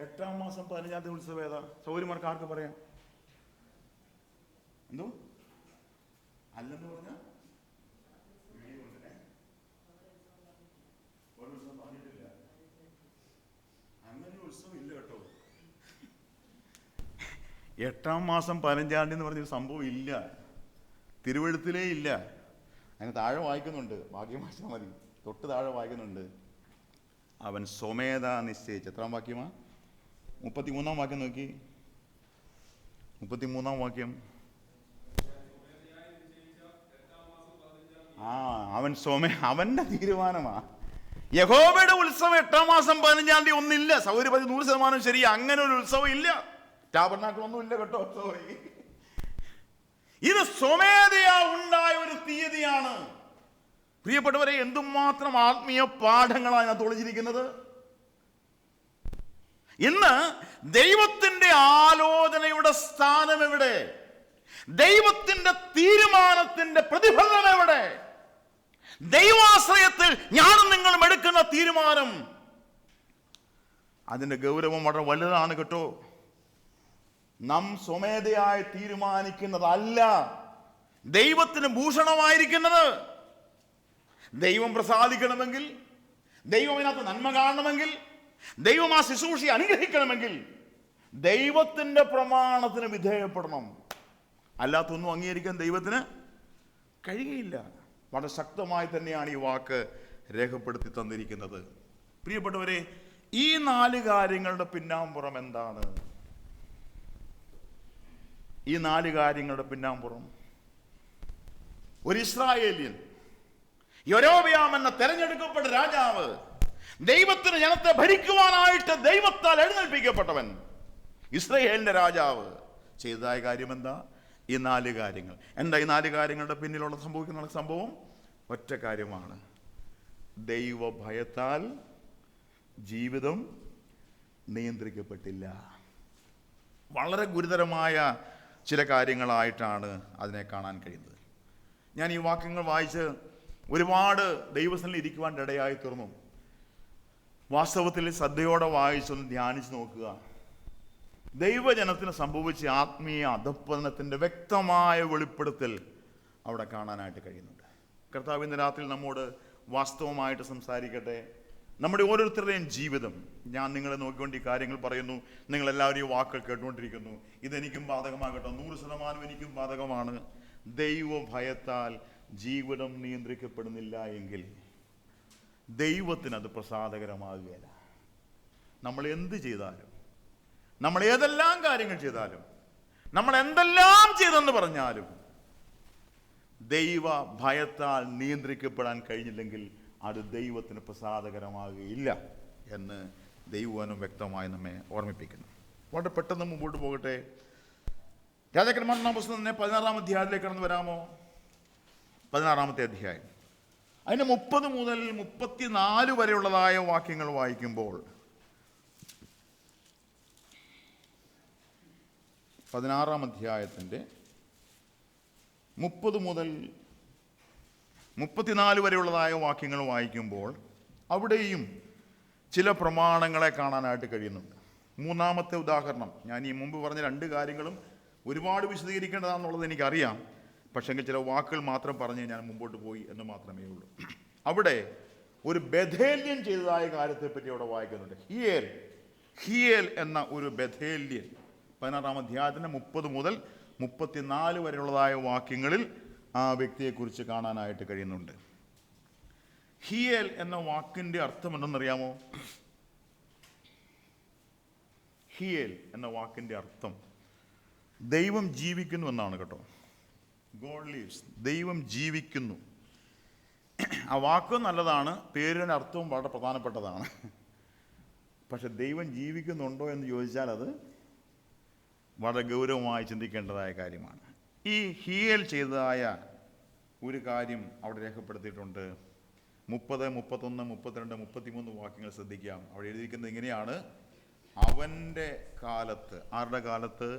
8-ാം മാസം 15-ാം തീയതി ഉത്സവം ഏതാ? സൗകര്യമാർക്ക് ആർക്ക് പറയാം? എന്തോ അല്ലെന്ന് പറഞ്ഞാൽ ഉത്സവം പറഞ്ഞിട്ടില്ല. അങ്ങനെ ഉത്സവം ഇല്ല കേട്ടോ. 8-ാം മാസം 15-ാം തീയതി എന്ന് പറഞ്ഞൊരു സംഭവം ഇല്ല, തിരുവെഴുത്തിലേ ഇല്ല. അതിന് താഴെ വായിക്കുന്നുണ്ട്, ഭാഗ്യം വായിച്ചാൽ മതി. തൊട്ട് താഴെ വായിക്കുന്നുണ്ട്, അവൻ സ്വമേധ നിശ്ചയിച്ച്. എത്രാം വാക്യമാ? 33-ാം വാക്യം നോക്കി. 33-ാം വാക്യം. അവന്റെ തീരുമാനമാ. യഹോവയുടെ ഉത്സവം 8-ാം മാസം 15-ാം തീയതി ഒന്നില്ല. സൗകര്യ 100% ശരി, അങ്ങനെ ഒരു ഉത്സവം ഇല്ല. ടാബർനാക്കിളൊന്നും ഇല്ല കേട്ടോ. സോറി, ഇത് സ്വമേധയാ ഉണ്ടായ ഒരു തീയതിയാണ്. പ്രിയപ്പെട്ടവരെ, എന്തുമാത്രം ആത്മീയ പാഠങ്ങളാണ് അതിനകത്ത് ഒളിച്ചിരിക്കുന്നത്. ഇന്ന് ദൈവത്തിന്റെ ആലോചനയുടെ സ്ഥാനം എവിടെ? ദൈവത്തിന്റെ തീരുമാനത്തിന്റെ പ്രതിഫലനം എവിടെ? ദൈവാശ്രയത്തിൽ ഞാനും നിങ്ങളും എടുക്കുന്ന തീരുമാനം, അതിന്റെ ഗൗരവം വളരെ വലുതാണ് കേട്ടോ. നാം സ്വമേധയായി തീരുമാനിക്കുന്നതല്ല ദൈവത്തിന് ഭൂഷണമായിരിക്കുന്നത്. ദൈവം പ്രസാദിക്കണമെങ്കിൽ, ദൈവം ഇതിനകത്ത് നന്മ കാണണമെങ്കിൽ, ദൈവം ആ ശുശ്രൂഷയെ അനുഗ്രഹിക്കണമെങ്കിൽ ദൈവത്തിന്റെ പ്രമാണത്തിന് വിധേയപ്പെടണം. അല്ലാത്തൊന്നും അംഗീകരിക്കാൻ ദൈവത്തിന് കഴിയുകയില്ല. വളരെ ശക്തമായി തന്നെയാണ് ഈ വാക്ക് രേഖപ്പെടുത്തി തന്നിരിക്കുന്നത്. പ്രിയപ്പെട്ടവരെ, ഈ 4 കാര്യങ്ങളുടെ പിന്നാമ്പുറം എന്താണ്? ഈ 4 കാര്യങ്ങളുടെ പിന്നാമ്പുറം, ഒരു ഇസ്രായേലിയൻ, യൊരോബെയാം എന്ന തെരഞ്ഞെടുക്കപ്പെട്ട രാജാവ്, ദൈവത്തിന് ജനത്തെ ഭരിക്കുവാനായിട്ട് ദൈവത്താൽ എഴുന്നേൽപ്പിക്കപ്പെട്ടവൻ, ഇസ്രായേലിന്റെ രാജാവ് ചെയ്തതായ കാര്യം എന്താ? ഈ 4 കാര്യങ്ങൾ. എന്താ ഈ 4 കാര്യങ്ങളുടെ പിന്നിലുള്ള സംഭവിക്കുന്ന സംഭവം? ഒറ്റ കാര്യമാണ്: ദൈവഭയത്താൽ ജീവിതം നിയന്ത്രിക്കപ്പെട്ടില്ല. വളരെ ഗുരുതരമായ ചില കാര്യങ്ങളായിട്ടാണ് അതിനെ കാണാൻ കഴിയുന്നത്. ഞാൻ ഈ വാക്യങ്ങൾ വായിച്ച് ഒരുപാട് ദൈവസന്നിധിയിൽ ഇരിക്കുവാൻ ഇടയായി തീർന്നു. വാസ്തവത്തിൽ ശ്രദ്ധയോടെ വായിച്ചൊന്ന് ധ്യാനിച്ച് നോക്കുക. ദൈവജനത്തിന് സംഭവിച്ച ആത്മീയ അധപ്പതനത്തിൻ്റെ വ്യക്തമായ വെളിപ്പെടുത്തൽ അവിടെ കാണാനായിട്ട് കഴിയുന്നുണ്ട്. കർത്താവ് ഇന്ന് രാത്രി നമ്മോട് വാസ്തവമായിട്ട് സംസാരിക്കട്ടെ. നമ്മുടെ ഓരോരുത്തരുടെയും ജീവിതം, ഞാൻ നിങ്ങളെ നോക്കിക്കൊണ്ട് ഈ കാര്യങ്ങൾ പറയുന്നു, നിങ്ങളെല്ലാവരും ഈ വാക്കുകൾ കേട്ടുകൊണ്ടിരിക്കുന്നു. ഇതെനിക്കും ബാധകമാകട്ടോ, 100% എനിക്കും ബാധകമാണ്. ദൈവഭയത്താൽ ജീവിതം നിയന്ത്രിക്കപ്പെടുന്നില്ല എങ്കിൽ ദൈവത്തിനത് പ്രസാദകരമാകുകയില്ല. നമ്മൾ എന്ത് ചെയ്താലും, നമ്മൾ ഏതെല്ലാം കാര്യങ്ങൾ ചെയ്താലും, നമ്മൾ എന്തെല്ലാം ചെയ്തെന്ന് പറഞ്ഞാലും ദൈവ ഭയത്താൽ നിയന്ത്രിക്കപ്പെടാൻ കഴിഞ്ഞില്ലെങ്കിൽ അത് ദൈവത്തിന് പ്രസാദകരമാകുകയില്ല എന്ന് ദൈവവചനം വ്യക്തമായി നമ്മെ ഓർമ്മിപ്പിക്കുന്നു. വളരെ പെട്ടെന്ന് മുമ്പോട്ട് പോകട്ടെ. രാജാക്കന്മാരുടെ പുസ്തകം 16-ാം അധ്യായത്തിലേക്ക് കടന്നു വരാമോ? 16-ാമത്തെ അധ്യായം, അതിന് 30 മുതൽ 34 വരെയുള്ളതായ വാക്യങ്ങൾ വായിക്കുമ്പോൾ 16-ാം അധ്യായത്തിൻ്റെ 30 മുതൽ 34 വരെയുള്ളതായ വാക്യങ്ങൾ വായിക്കുമ്പോൾ അവിടെയും ചില പ്രമാണങ്ങളെ കാണാനായിട്ട് കഴിയുന്നുണ്ട്. 3-ാമത്തെ ഉദാഹരണം, ഞാൻ ഈ മുമ്പ് പറഞ്ഞ 2 കാര്യങ്ങളും ഒരുപാട് വിശദീകരിക്കേണ്ടതാണെന്നുള്ളത് എനിക്കറിയാം. പക്ഷെങ്കിൽ ചില വാക്കുകൾ മാത്രം പറഞ്ഞ് ഞാൻ മുമ്പോട്ട് പോയി എന്ന് മാത്രമേ ഉള്ളൂ. അവിടെ ഒരു ബഥേല്യൻ ചെയ്തതായ കാര്യത്തെപ്പറ്റി അവിടെ വായിക്കുന്നുണ്ട്. ഹിയേൽ എന്ന ഒരു ബഥേല്യൻ 16-ാം അധ്യായത്തിൻ്റെ 30 മുതൽ 34 വരെയുള്ളതായ വാക്യങ്ങളിൽ ആ വ്യക്തിയെക്കുറിച്ച് കാണാനായിട്ട് കഴിയുന്നുണ്ട്. ഹിയേൽ എന്ന വാക്കിൻ്റെ അർത്ഥം എന്തെന്നറിയാമോ? ഹിയേൽ എന്ന വാക്കിൻ്റെ അർത്ഥം ദൈവം ജീവിക്കുന്നു എന്നാണ് കേട്ടോ. ഗോഡ് ലീവ്സ്, ദൈവം ജീവിക്കുന്നു. ആ വാക്കും നല്ലതാണ്, പേരിൻ്റെ അർത്ഥവും വളരെ പ്രധാനപ്പെട്ടതാണ്. പക്ഷെ ദൈവം ജീവിക്കുന്നുണ്ടോ എന്ന് ചോദിച്ചാൽ അത് വളരെ ഗൗരവമായി ചിന്തിക്കേണ്ടതായ കാര്യമാണ്. ഈ ഹിയേൽ ചെയ്തതായ ഒരു കാര്യം അവിടെ രേഖപ്പെടുത്തിയിട്ടുണ്ട്. 30, 31, 32, 33 വാക്യങ്ങൾ ശ്രദ്ധിക്കാം. അവിടെ എഴുതിയിരിക്കുന്നത് ഇങ്ങനെയാണ്: അവൻ്റെ കാലത്ത്, ആരുടെ കാലത്ത്?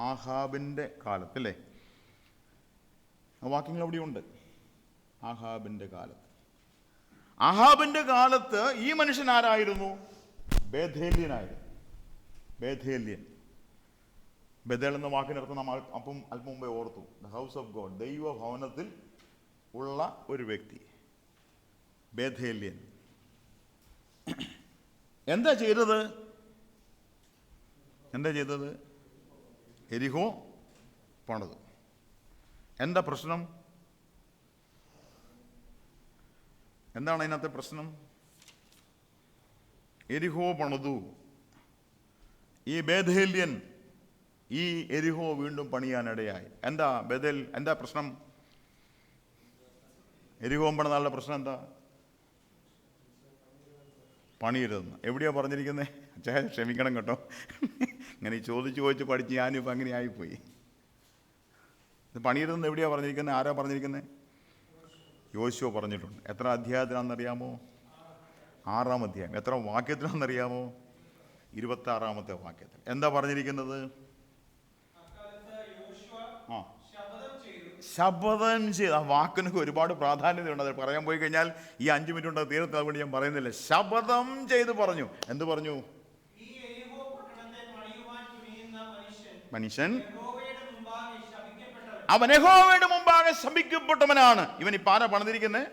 ആഹാബിൻ്റെ കാലത്ത്, അല്ലേ? ആ വാക്യങ്ങൾ അവിടെയുണ്ട്. ആഹാബിൻ്റെ കാലത്ത് ഈ മനുഷ്യൻ ആരായിരുന്നു? ബേഥേല്യനായിരുന്നു. ബഥേൽ എന്ന വാക്കിനർത്ഥം നമ്മൾ അല്പം മുമ്പേ ഓർത്തു. ദ ഹൗസ് ഓഫ് ഗോഡ്, ദൈവഭവനത്തിൽ ഉള്ള ഒരു വ്യക്തി, ബേഥേല്യൻ. എന്താ ചെയ്തത്? എരിഹോ പണിതു. എന്താ പ്രശ്നം? എന്താണ് അതിനകത്തെ പ്രശ്നം? എരിഹോ പണിതു. ഈ ബേഥേല്യൻ ഈ എരിഹോ വീണ്ടും പണിയാനിടയായി. എന്താ പ്രശ്നം? എരിഹോ പണിതാലുള്ള പ്രശ്നം എന്താ? പണിയരുതെന്ന്. എവിടെയാ പറഞ്ഞിരിക്കുന്നത്? ക്ഷമിക്കണം കേട്ടോ, ഇങ്ങനെ ചോദിച്ച് പഠിച്ച് ഞാനിപ്പോൾ അങ്ങനെ ആയിപ്പോയി. പണിയരുതെന്ന് എവിടെയാ പറഞ്ഞിരിക്കുന്നത്? ആരാ പറഞ്ഞിരിക്കുന്നത്? യോശുവ പറഞ്ഞിട്ടുണ്ട്. എത്ര അധ്യായത്തിലാണെന്നറിയാമോ? 6-ാം അധ്യായം. എത്ര വാക്യത്തിലാണെന്നറിയാമോ? 26-ാമത്തെ വാക്യത്തിൽ. എന്താ പറഞ്ഞിരിക്കുന്നത്? ശപഥം ചെയ്ത്. ആ വാക്കിനൊക്കെ ഒരുപാട് പ്രാധാന്യതയുണ്ട്. അത് പറയാൻ പോയി കഴിഞ്ഞാൽ ഈ 5 മിനിറ്റ് കൊണ്ട് തീരത്ത്, അതുകൊണ്ട് ഞാൻ പറയുന്നില്ല. ശപഥം ചെയ്ത് പറഞ്ഞു. എന്ത് പറഞ്ഞു? മനുഷ്യൻ അവൻ യഹോവയുടെ മുമ്പാകെ ശപിക്കപ്പെട്ടവനാണ്. ഇവൻ ഇപ്പം ആരാ പണിതിരിക്കുന്നത്?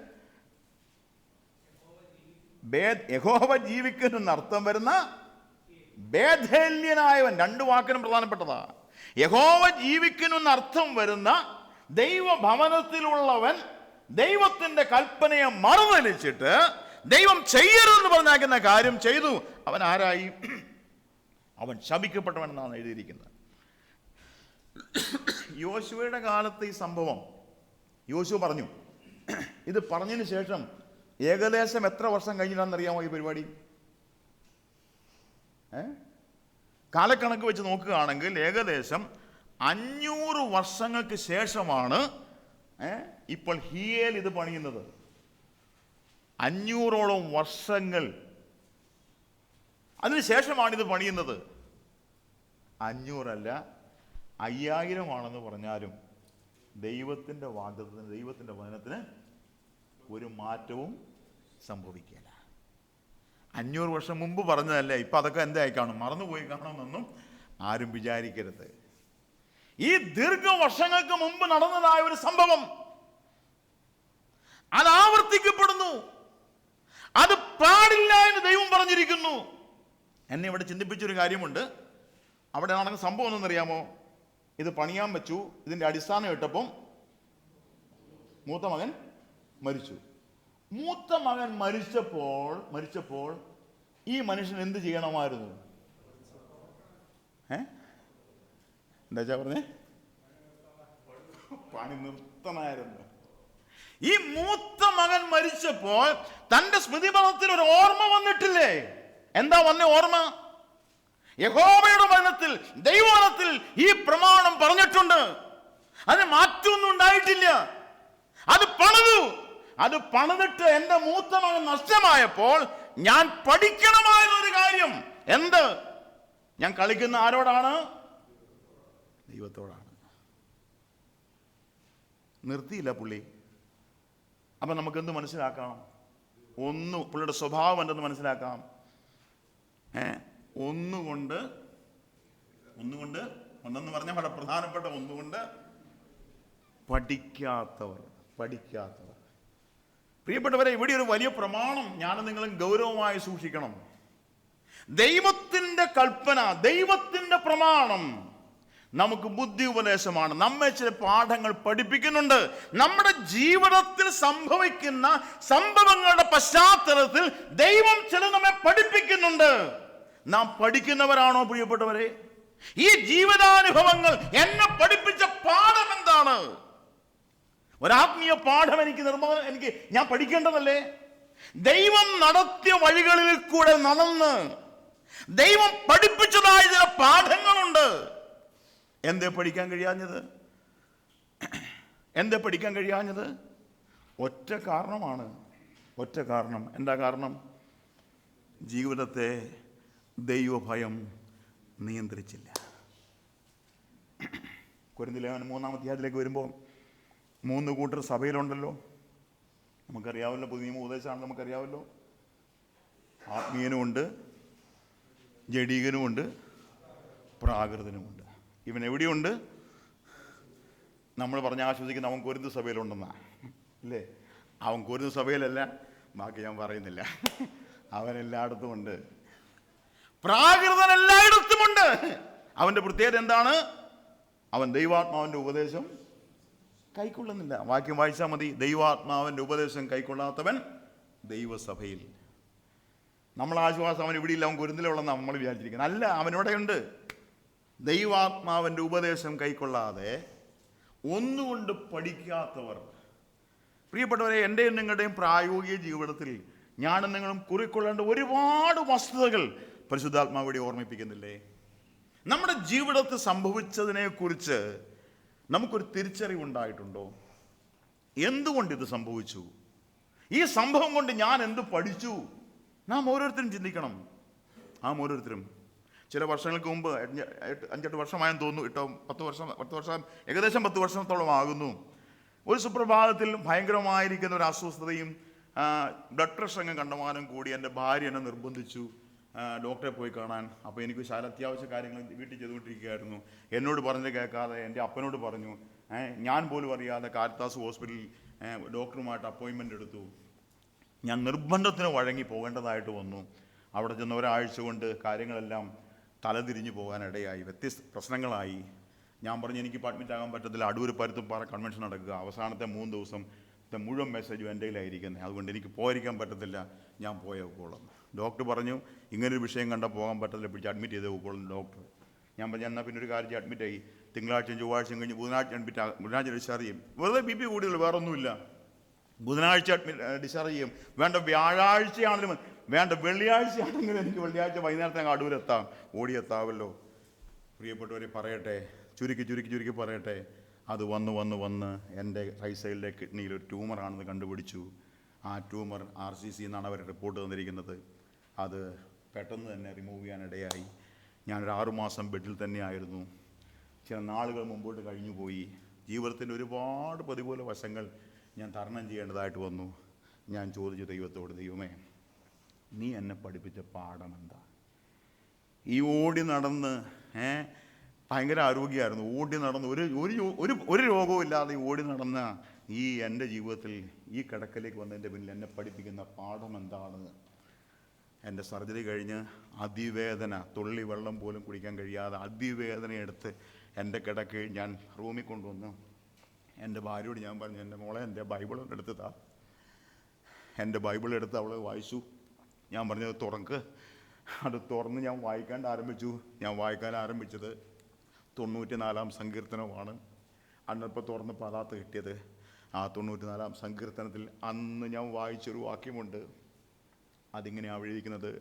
യഹോവ ജീവിക്കുന്ന അർത്ഥം വരുന്ന ബേഥേല്യനായവൻ. 2 വാക്കിനും പ്രധാനപ്പെട്ടതാ. യഹോവ ജീവിക്കുന്ന അർത്ഥം വരുന്ന ദൈവഭവനത്തിലുള്ളവൻ ദൈവത്തിന്റെ കൽപ്പനയെ മറുതലിച്ചിട്ട് ദൈവം ചെയ്യരുതെന്ന് പറഞ്ഞാക്കുന്ന കാര്യം ചെയ്തു. അവൻ ആരായി? അവൻ ശപിക്കപ്പെട്ടവനെന്നാണ് എഴുതിയിരിക്കുന്നത്. യോശുവയുടെ കാലത്ത് ഈ സംഭവം യോശുവ പറഞ്ഞു. ഇത് പറഞ്ഞതിന് ശേഷം ഏകദേശം എത്ര വർഷം കഴിഞ്ഞിട്ടാണെന്നറിയാമോ ഈ പരിപാടി? കാലക്കണക്ക് വെച്ച് നോക്കുകയാണെങ്കിൽ ഏകദേശം 500 വർഷങ്ങൾക്ക് ശേഷമാണ് ഇപ്പോൾ ഹിയേൽ ഇത് പണിയുന്നത്. 500ഓളം വർഷങ്ങൾ അതിനുശേഷമാണിത് പണിയുന്നത്. 500 അല്ല, 5000 ആണെന്ന് പറഞ്ഞാലും ദൈവത്തിൻ്റെ വാഗ്ദത്തത്തിന്, ദൈവത്തിൻ്റെ വചനത്തിന് ഒരു മാറ്റവും സംഭവിക്കില്ല. 500 വർഷം മുമ്പ് പറഞ്ഞതല്ലേ, ഇപ്പം അതൊക്കെ എന്തായി കാണും, മറന്നുപോയി കാണുമെന്നൊന്നും ആരും വിചാരിക്കരുത്. ഈ ദീർഘവർഷങ്ങൾക്ക് മുമ്പ് നടന്നതായ ഒരു സംഭവം അത് ആവർത്തിക്കപ്പെടുന്നു. അത് പാടില്ല എന്ന് ദൈവം പറഞ്ഞിരിക്കുന്നു. എന്നെ ഇവിടെ ചിന്തിപ്പിച്ചൊരു കാര്യമുണ്ട്. അവിടെ നടന്ന സംഭവം എന്നറിയാമോ? ഇത് പണിയാൻ വെച്ചു, ഇതിൻ്റെ അടിസ്ഥാനം ഇട്ടപ്പം മൂത്ത മകൻ മരിച്ചു. മൂത്ത മകൻ മരിച്ചപ്പോൾ ഈ മനുഷ്യൻ എന്ത് ചെയ്യണമായിരുന്നു? എന്താ പറഞ്ഞേ? പണി നിർത്തണമായിരുന്നു. ഈ മൂത്ത മകൻ മരിച്ചപ്പോൾ തന്റെ സ്മൃതിപഥത്തിൽ ഒരു ഓർമ്മ വന്നിട്ടില്ലേ? എന്താ വന്ന ഓർമ്മ? യഹോവയുടെ വചനത്തിൽ, ദൈവവചനത്തിൽ ഈ പ്രമാണം പറഞ്ഞിട്ടുണ്ട്. അതിന് മാറ്റമൊന്നും ഉണ്ടായിട്ടില്ല. അത് പണിതിട്ട് എന്റെ മൂത്ത മകൻ നഷ്ടമായപ്പോൾ ഞാൻ പഠിക്കണമായൊരു കാര്യം എന്ത്? ഞാൻ കളിക്കുന്ന ആരോടാണ്? ദൈവത്തോടാണ്. നിർത്തിയില്ല പുള്ളി. അപ്പൊ നമുക്കെന്ത് മനസ്സിലാക്കാം? പുള്ളിയുടെ സ്വഭാവം എന്തെന്ന് മനസ്സിലാക്കാം. ഒന്നെന്ന് പറഞ്ഞാൽ വളരെ പ്രധാനപ്പെട്ട ഒന്നുകൊണ്ട് പഠിക്കാത്തവർ. പ്രിയപ്പെട്ടവരെ, ഇവിടെ ഒരു വലിയ പ്രമാണം ഞാനും നിങ്ങളും ഗൗരവമായി സൂക്ഷിക്കണം. ദൈവത്തിന്റെ കൽപ്പന, ദൈവത്തിന്റെ പ്രമാണം നമുക്ക് ബുദ്ധി ഉപദേശമാണ്. നമ്മെ ചില പാഠങ്ങൾ പഠിപ്പിക്കുന്നുണ്ട്. നമ്മുടെ ജീവിതത്തിൽ സംഭവിക്കുന്ന സംഭവങ്ങളുടെ പശ്ചാത്തലത്തിൽ ദൈവം ചില നമ്മെ പഠിപ്പിക്കുന്നുണ്ട്. നാം പഠിക്കുന്നവരാണോ പ്രിയപ്പെട്ടവരെ? ഈ ജീവിതാനുഭവങ്ങൾ എന്നെ പഠിപ്പിച്ച പാഠം എന്താണ്? ഒരാത്മീയ പാഠം എനിക്ക് ഞാൻ പഠിക്കേണ്ടതല്ലേ? ദൈവം നടത്തിയ വഴികളിൽ കൂടെ നടന്ന് ദൈവം പഠിപ്പിച്ചതായ ചില പാഠങ്ങളുണ്ട്. എന്തേ പഠിക്കാൻ കഴിയാഞ്ഞത്? ഒറ്റ കാരണം. എന്താ കാരണം? ജീവിതത്തെ ദൈവഭയം നിയന്ത്രിച്ചില്ല. കൊരിന്ത്യലേഖനം 3-ാം അധ്യായത്തിലേക്ക് വരുമ്പോൾ 3 കൂട്ടർ സഭയിലുണ്ടല്ലോ. നമുക്കറിയാമല്ലോ, പുതിയ നിയമ ഉപദേശമാണ് നമുക്കറിയാമല്ലോ. ആത്മീയനുമുണ്ട്, ജഡീകനുമുണ്ട്, പ്രാകൃതനുമുണ്ട്. ഇവൻ എവിടെയുണ്ട്? നമ്മൾ പറഞ്ഞ് ആശ്വസിക്കുന്ന അവൻ കൊരിന്ത് സഭയിലുണ്ടെന്നാ ഇല്ലേ? അവൻ കൊരിന്ത് സഭയിലല്ല, ബാക്കി ഞാൻ പറയുന്നില്ല. അവൻ എല്ലായിടത്തും ഉണ്ട്. പ്രാകൃതൻ എല്ലായിടത്തുമുണ്ട്. അവന്റെ പ്രത്യേകത എന്താണ്? അവൻ ദൈവാത്മാവിന്റെ ഉപദേശം കൈക്കൊള്ളുന്നില്ല. വാക്യം വായിച്ചാൽ മതി. ദൈവാത്മാവിന്റെ ഉപദേശം കൈക്കൊള്ളാത്തവൻ ദൈവസഭയിൽ. നമ്മൾ ആശ്വാസം അവൻ ഇവിടെയില്ല, അവൻ കൊരിന്തിലുള്ളെന്നാണ് നമ്മൾ വിചാരിച്ചിരിക്കുന്നത്. അല്ല, അവനിവിടെയുണ്ട്. ദൈവാത്മാവിന്റെ ഉപദേശം കൈക്കൊള്ളാതെ ഒന്നുകൊണ്ട് പഠിക്കാത്തവർ. പ്രിയപ്പെട്ടവരെ, എൻ്റെയും നിങ്ങളുടെയും പ്രായോഗിക ജീവിതത്തിൽ ഞാനും നിങ്ങളും കുറിക്കൊള്ളേണ്ട ഒരുപാട് വസ്തുതകൾ പരിശുദ്ധാത്മാവിടെ ഓർമ്മിപ്പിക്കുന്നില്ലേ? നമ്മുടെ ജീവിതത്തിൽ സംഭവിച്ചതിനെ കുറിച്ച് നമുക്കൊരു തിരിച്ചറിവുണ്ടായിട്ടുണ്ടോ? എന്തുകൊണ്ടിത് സംഭവിച്ചു? ഈ സംഭവം കൊണ്ട് ഞാൻ എന്ത് പഠിച്ചു? നാം ഓരോരുത്തരും ചിന്തിക്കണം. ചില വർഷങ്ങൾക്ക് മുമ്പ്, 5-8 വർഷമായെന്ന് തോന്നുന്നു, 10 വർഷം ഏകദേശം 10 വർഷത്തോളം ആകുന്നു, ഒരു സുപ്രഭാതത്തിൽ ഭയങ്കരമായിരിക്കുന്ന ഒരു അസ്വസ്ഥതയും ബ്ലഡ് പ്രഷർ അങ്ങ് കണ്ടമാനം കൂടി. എൻ്റെ ഭാര്യ എന്നെ നിർബന്ധിച്ചു ഡോക്ടറെ പോയി കാണാൻ. അപ്പോൾ എനിക്ക് ശാല അത്യാവശ്യ കാര്യങ്ങൾ വീട്ടിൽ ചെയ്തുകൊണ്ടിരിക്കുകയായിരുന്നു. എന്നോട് പറഞ്ഞത് കേൾക്കാതെ എൻ്റെ അപ്പനോട് പറഞ്ഞു. ഞാൻ പോലും അറിയാതെ കാരിത്താസ് ഹോസ്പിറ്റലിൽ ഡോക്ടറുമായിട്ട് അപ്പോയിൻമെൻ്റ് എടുത്തു. ഞാൻ നിർബന്ധത്തിന് വഴങ്ങി പോകേണ്ടതായിട്ട് വന്നു. അവിടെ ചെന്ന ഒരാഴ്ച കൊണ്ട് കാര്യങ്ങളെല്ലാം തലതിരിഞ്ഞു പോകാനിടയായി. വ്യത്യസ്ത പ്രശ്നങ്ങളായി. ഞാൻ പറഞ്ഞു എനിക്ക് അഡ്മിറ്റ് ആകാൻ പറ്റത്തില്ല. അടൂർ പരുത്തുംപാറ കൺവെൻഷൻ നടക്കുക. അവസാനത്തെ 3 ദിവസത്തെ മുഴുവൻ മെസ്സേജും എൻ്റെ കയ്യിലായിരിക്കുന്നത്. അതുകൊണ്ട് എനിക്ക് പോയിരിക്കാൻ പറ്റത്തില്ല, ഞാൻ പോയേക്കോളാം. ഡോക്ടർ പറഞ്ഞു ഇങ്ങനൊരു വിഷയം കണ്ടാൽ പോകാൻ പറ്റത്തില്ല, പിടിച്ച് അഡ്മിറ്റ് ചെയ്ത് പോയിക്കോളും ഡോക്ടർ. ഞാൻ പറഞ്ഞു എന്നാൽ പിന്നെ ഒരു കാര്യം അഡ്മിറ്റായി. തിങ്കളാഴ്ചയും ചൊവ്വാഴ്ചയും കഴിഞ്ഞ് ബുധനാഴ്ച ഡിസ്ചാർജ് ചെയ്യും. വെറുതെ BP കൂടുതൽ, വേറൊന്നുമില്ല. ബുധനാഴ്ച ഡിസ്ചാർജ് ചെയ്യും. വേണ്ട വ്യാഴാഴ്ചയാണെങ്കിലും വേണ്ട, വെള്ളിയാഴ്ചയാണെങ്കിൽ എനിക്ക് വെള്ളിയാഴ്ച വൈകുന്നേരത്തെ അടൂരെത്താം, ഓടിയെത്താവല്ലോ. പ്രിയപ്പെട്ടവരെ പറയട്ടെ, ചുരുക്കി പറയട്ടെ, അത് വന്ന് എൻ്റെ റൈറ്റ് സൈഡിലെ കിഡ്നിയിൽ ഒരു ട്യൂമറാണെന്ന് കണ്ടുപിടിച്ചു. ആ ട്യൂമർ RCC എന്നാണ് അവർ റിപ്പോർട്ട് തന്നിരിക്കുന്നത്. അത് പെട്ടെന്ന് തന്നെ റിമൂവ് ചെയ്യാനിടയായി. ഞാനൊരു 6 മാസം ബെഡിൽ തന്നെയായിരുന്നു. ചില നാളുകൾ മുമ്പോട്ട് കഴിഞ്ഞു പോയി. ജീവിതത്തിൻ്റെ ഒരുപാട് പ്രതികൂല വശങ്ങൾ ഞാൻ തരണം ചെയ്യേണ്ടതായിട്ട് വന്നു. ഞാൻ ചോദിച്ചു ദൈവത്തോട്, ദൈവമേ, നീ എന്നെ പഠിപ്പിച്ച പാഠം എന്താ? ഈ ഓടി നടന്ന് ഭയങ്കര ആരോഗ്യമായിരുന്നു, ഓടി നടന്ന് ഒരു രോഗവും ഇല്ലാതെ ഓടി നടന്ന ഈ എൻ്റെ ജീവിതത്തിൽ ഈ കിടക്കലേക്ക് വന്നതിൻ്റെ പിന്നിൽ എന്നെ പഠിപ്പിക്കുന്ന പാഠം എന്താണ്? എൻ്റെ സർജറി കഴിഞ്ഞ് അതിവേദന, തുള്ളി വെള്ളം പോലും കുടിക്കാൻ കഴിയാതെ അതിവേദനയെടുത്ത് എൻ്റെ കിടക്കയിൽ ഞാൻ റൂമിൽ കൊണ്ടുവന്നു. എൻ്റെ ഭാര്യയോട് ഞാൻ പറഞ്ഞു, എൻ്റെ മോളെ എൻ്റെ ബൈബിൾ എടുത്ത് താ. എൻ്റെ ബൈബിൾ എടുത്ത് അവൾ വായിച്ചു. ഞാൻ പറഞ്ഞത് തുറക്ക്. അത് തുറന്ന് ഞാൻ വായിക്കാൻ ആരംഭിച്ചു. ഞാൻ വായിക്കാൻ ആരംഭിച്ചത് 94-ാം സങ്കീർത്തനമാണ്. അന്നിപ്പോൾ തുറന്നപ്പോൾ അതാത്ത് കിട്ടിയത്. ആ 94-ാം സങ്കീർത്തനത്തിൽ അന്ന് ഞാൻ വായിച്ചൊരു വാക്യമുണ്ട്. അതിങ്ങനെയാണ് എഴുതിയിരിക്കുന്നത്,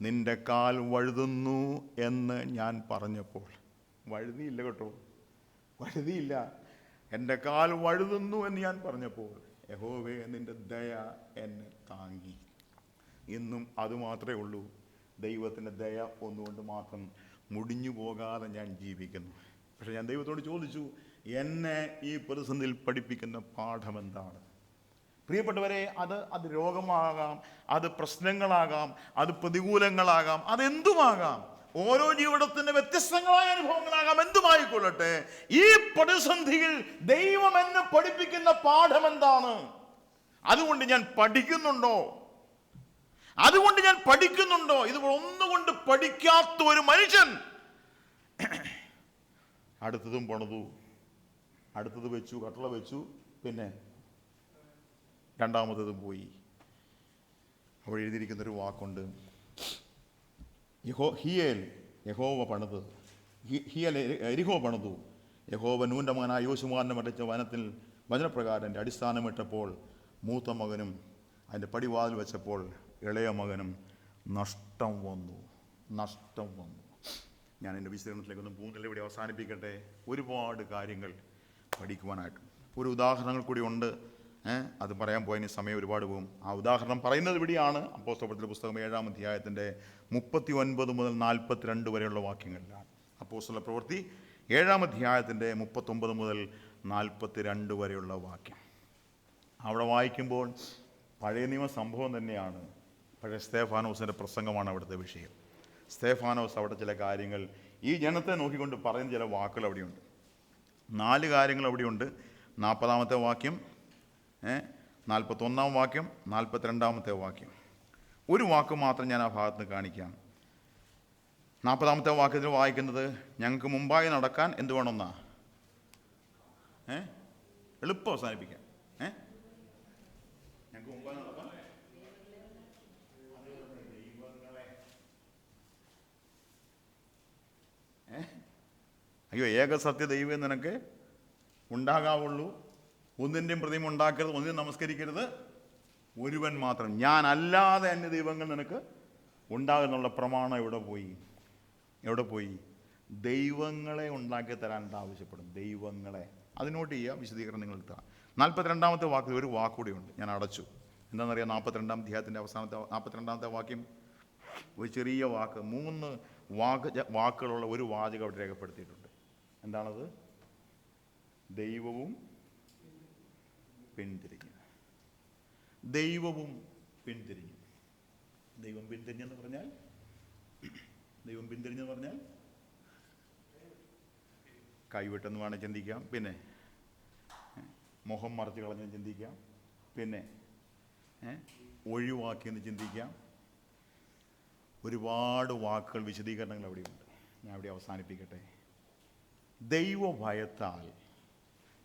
നിൻ്റെ കാൽ വഴുതുന്നു എന്ന് ഞാൻ പറഞ്ഞപ്പോൾ. വഴുതിയില്ല കേട്ടോ, വഴുതിയില്ല. എൻ്റെ കാൽ വഴുതുന്നു എന്ന് ഞാൻ പറഞ്ഞപ്പോൾ യഹോവേ നിൻ്റെ ദയ എന്നെ താങ്ങി. ഇന്നും അതുമാത്രമേ ഉള്ളൂ. ദൈവത്തിൻ്റെ ദയ ഒന്നുകൊണ്ട് മാത്രം മുടിഞ്ഞു പോകാതെ ഞാൻ ജീവിക്കുന്നു. പക്ഷെ ഞാൻ ദൈവത്തോട് ചോദിച്ചു, എന്നെ ഈ പ്രതിസന്ധിയിൽ പഠിപ്പിക്കുന്ന പാഠം എന്താണ്? പ്രിയപ്പെട്ടവരെ, അത് രോഗമാകാം, അത് പ്രശ്നങ്ങളാകാം, അത് പ്രതികൂലങ്ങളാകാം, അതെന്തുമാകാം. ഓരോ ജീവിതത്തിൻ്റെ വ്യത്യസ്തങ്ങളായ അനുഭവങ്ങളാകാം, എന്തുമായിക്കൊള്ളട്ടെ. ഈ പ്രതിസന്ധിയിൽ ദൈവം എന്നെ പഠിപ്പിക്കുന്ന പാഠം എന്താണ്? അതുകൊണ്ട് ഞാൻ പഠിക്കുന്നുണ്ടോ? ഇത് ഒന്നുകൊണ്ട് പഠിക്കാത്ത ഒരു മനുഷ്യൻ അടുത്തതും പണിതു, അടുത്തത് വെച്ചു, കട്ടള വെച്ചു, പിന്നെ രണ്ടാമത്തതും പോയി. അവിടെ എഴുതിയിരിക്കുന്നൊരു വാക്കുണ്ട്, യഹോവ പണിത്, എരിഹോ പണിതു. യഹോവ നൂൻ്റെ മകനായ യോശുവാനെ മടച്ച വചനപ്രകാരം എൻ്റെ അടിസ്ഥാനമിട്ടപ്പോൾ മൂത്ത മകനും അതിൻ്റെ പടിവാതിൽ വെച്ചപ്പോൾ ഇളയ മകനും നഷ്ടം വന്നു. ഞാൻ എൻ്റെ വിശദീകരണത്തിലേക്കൊന്നും പോകുന്നില്ല, ഇവിടെ അവസാനിപ്പിക്കട്ടെ. ഒരുപാട് കാര്യങ്ങൾ പഠിക്കുവാനായിട്ട് ഒരു ഉദാഹരണങ്ങൾ കൂടി ഉണ്ട്. അത് പറയാൻ പോയതിന് സമയം ഒരുപാട് പോകും. ആ ഉദാഹരണം പറയുന്നത് ഇവിടെയാണ്. അപ്പോസ്തലപ്രവൃത്തിയുടെ പുസ്തകം 7-ാം അധ്യായത്തിൻ്റെ 39 മുതൽ 42 വരെയുള്ള വാക്യങ്ങളിലാണ്. അപ്പോസ്തല പ്രവൃത്തി 7-ാം അധ്യായത്തിൻ്റെ 39 മുതൽ 42 വരെയുള്ള വാക്യം. അവിടെ വായിക്കുമ്പോൾ പഴയ നിയമ സംഭവം തന്നെയാണ്. പഴയ സ്തേഫാനോസിൻ്റെ പ്രസംഗമാണ് അവിടുത്തെ വിഷയം. സ്തേഫാനോസ് അവിടെ ചില കാര്യങ്ങൾ ഈ ജനത്തെ നോക്കിക്കൊണ്ട് പറയുന്ന ചില വാക്കുകൾ അവിടെയുണ്ട്. 4 കാര്യങ്ങൾ അവിടെയുണ്ട്. 40-ാമത്തെ വാക്യം, 41-ാം വാക്യം, 42-ാമത്തെ വാക്യം. ഒരു വാക്ക് മാത്രം ഞാൻ ആ ഭാഗത്ത് കാണിക്കാം. 40-ാമത്തെ വാക്യത്തിൽ വായിക്കുന്നത്, ഞങ്ങൾക്ക് മുമ്പായി നടക്കാൻ എന്ത് വേണമെന്നാ? എളുപ്പം അവസാനിപ്പിക്കാം. ഞങ്ങൾക്ക് മുമ്പായി നടക്കാൻ അയ്യോ, ഏകസത്യ ദൈവം നിനക്ക് ഉണ്ടാകാവുള്ളൂ. ഒന്നിൻ്റെയും പ്രതിമ ഉണ്ടാക്കരുത്, ഒന്നിനും നമസ്കരിക്കരുത്. ഒരുവൻ മാത്രം, ഞാൻ അല്ലാതെ അന്യ ദൈവങ്ങൾ നിനക്ക് ഉണ്ടാകുന്നുള്ള പ്രമാണം എവിടെ പോയി? ദൈവങ്ങളെ ഉണ്ടാക്കി തരാനായിട്ട് ആവശ്യപ്പെടും. ദൈവങ്ങളെ അതിനോട്ട് ചെയ്യുക. വിശദീകരണം നിങ്ങൾ എടുക്കുക. 42-ാമത്തെ വാക്കിൽ ഒരു വാക്കുകൂടി ഉണ്ട്, ഞാൻ അടച്ചു. എന്താണെന്നറിയാം? 42-ാം അധ്യായത്തിൻ്റെ അവസാനത്തെ 42-ാമത്തെ വാക്യം, ഒരു ചെറിയ വാക്ക്, 3 വാക്കുകളുള്ള ഒരു വാചകം അവിടെ രേഖപ്പെടുത്തിയിട്ടുണ്ട്. എന്താണത്? ദൈവവും പിന്തിരിഞ്ഞു. ദൈവം പിന്തിരിഞ്ഞെന്ന് പറഞ്ഞാൽ കൈവിട്ടെന്ന് വേണമെങ്കിൽ ചിന്തിക്കാം, പിന്നെ മുഖം മറച്ച് കളഞ്ഞെന്ന് ചിന്തിക്കാം, പിന്നെ ഒഴിവാക്കിയെന്ന് ചിന്തിക്കാം. ഒരുപാട് വാക്കുകൾ, വിശദീകരണങ്ങൾ അവിടെയുണ്ട്. ഞാൻ അവിടെ അവസാനിപ്പിക്കട്ടെ. ദൈവഭയത്താൽ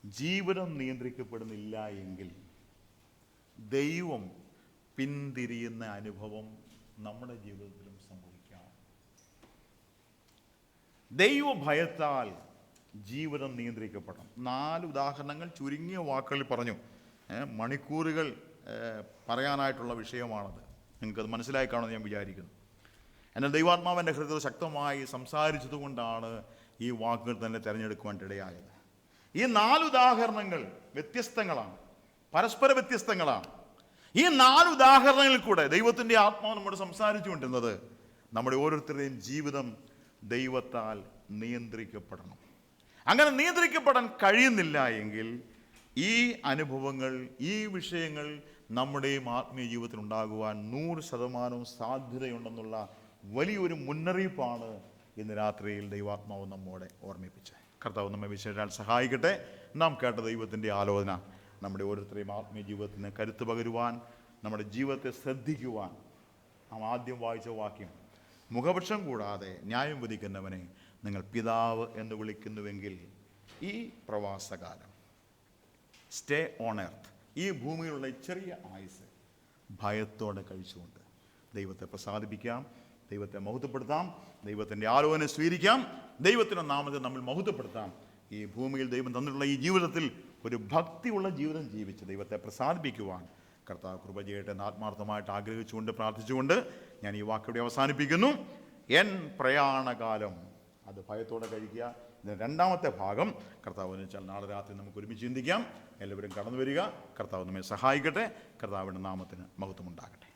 ജീവിതം നിയന്ത്രിക്കപ്പെടുന്നില്ല എങ്കിൽ ദൈവം പിന്തിരിയുന്ന അനുഭവം നമ്മുടെ ജീവിതത്തിലും സംഭവിക്കാം. ദൈവഭയത്താൽ ജീവിതം നിയന്ത്രിക്കപ്പെടണം. 4 ഉദാഹരണങ്ങൾ ചുരുങ്ങിയ വാക്കുകളിൽ പറഞ്ഞു. മണിക്കൂറുകൾ പറയാനായിട്ടുള്ള വിഷയമാണത്. നിങ്ങൾക്കത് മനസ്സിലായി കാണുമെന്ന് ഞാൻ വിചാരിക്കുന്നു. എന്നാൽ ദൈവാത്മാവിൻ്റെ ഹൃദയത്തിൽ ശക്തമായി സംസാരിച്ചതുകൊണ്ടാണ് ഈ വാക്കുകൾ തന്നെ തിരഞ്ഞെടുക്കുവാൻ ഇടയായത്. ഈ 4 ഉദാഹരണങ്ങൾ വ്യത്യസ്തങ്ങളാണ്, പരസ്പര വ്യത്യസ്തങ്ങളാണ്. ഈ 4 ഉദാഹരണങ്ങളിൽ കൂടെ ദൈവത്തിൻ്റെ ആത്മാവ് നമ്മോട് സംസാരിച്ചു കൊണ്ടിരുന്നത് നമ്മുടെ ഓരോരുത്തരുടെയും ജീവിതം ദൈവത്താൽ നിയന്ത്രിക്കപ്പെടണം. അങ്ങനെ നിയന്ത്രിക്കപ്പെടാൻ കഴിയുന്നില്ല എങ്കിൽ ഈ അനുഭവങ്ങൾ, ഈ വിഷയങ്ങൾ നമ്മുടെയും ആത്മീയ ജീവിതത്തിൽ ഉണ്ടാകുവാൻ 100% സാധ്യതയുണ്ടെന്നുള്ള വലിയൊരു മുന്നറിയിപ്പാണ് ഇന്ന് രാത്രിയിൽ ദൈവാത്മാവ് നമ്മോടെ ഓർമ്മിപ്പിച്ചത്. കർത്താവ് നമ്മെ വിശേഷാൽ സഹായിക്കട്ടെ. നാം കേട്ട ദൈവത്തിൻ്റെ ആലോചന നമ്മുടെ ഓരോരുത്തരെയും ആത്മീയ ജീവിതത്തിന് കരുത്ത് പകരുവാൻ, നമ്മുടെ ജീവിതത്തെ ശ്രദ്ധിക്കുവാൻ. നാം ആദ്യം വായിച്ച വാക്യം, മുഖപക്ഷം കൂടാതെ ന്യായം വിധിക്കുന്നവനെ നിങ്ങൾ പിതാവ് എന്ന് വിളിക്കുന്നുവെങ്കിൽ ഈ പ്രവാസകാലം, സ്റ്റേ ഓൺ എർത്ത്, ഈ ഭൂമിയിലുള്ള ചെറിയ ആയുസ് ഭയത്തോടെ കഴിച്ചുകൊണ്ട് ദൈവത്തെ പ്രസാദിപ്പിക്കാം, ദൈവത്തെ മഹത്വപ്പെടുത്താം, ദൈവത്തിൻ്റെ ആലോചന സ്വീകരിക്കാം, ദൈവത്തിൻ്റെ നാമത്തെ നമ്മൾ മഹത്വപ്പെടുത്താം. ഈ ഭൂമിയിൽ ദൈവം തന്നിട്ടുള്ള ഈ ജീവിതത്തിൽ ഒരു ഭക്തിയുള്ള ജീവിതം ജീവിച്ച് ദൈവത്തെ പ്രസാദിപ്പിക്കുവാൻ കർത്താവ് കൃപ ചെയ്യട്ടെ എന്ന് ആത്മാർത്ഥമായിട്ട് ആഗ്രഹിച്ചുകൊണ്ട് പ്രാർത്ഥിച്ചുകൊണ്ട് ഞാൻ ഈ വാക്കിവിടെ അവസാനിപ്പിക്കുന്നു. എൻ പ്രയാണകാലം അത് ഭയത്തോടെ കഴിക്കുക. ഇതിൻ്റെ രണ്ടാമത്തെ ഭാഗം കർത്താവ് എന്ന് വെച്ചാൽ നാളെ രാത്രി നമുക്ക് ഒരുമിച്ച് ചിന്തിക്കാം. എല്ലാവരും കടന്നു വരിക. കർത്താവ് നമ്മെ സഹായിക്കട്ടെ. കർത്താവിൻ്റെ നാമത്തിന് മഹത്വമുണ്ടാകട്ടെ.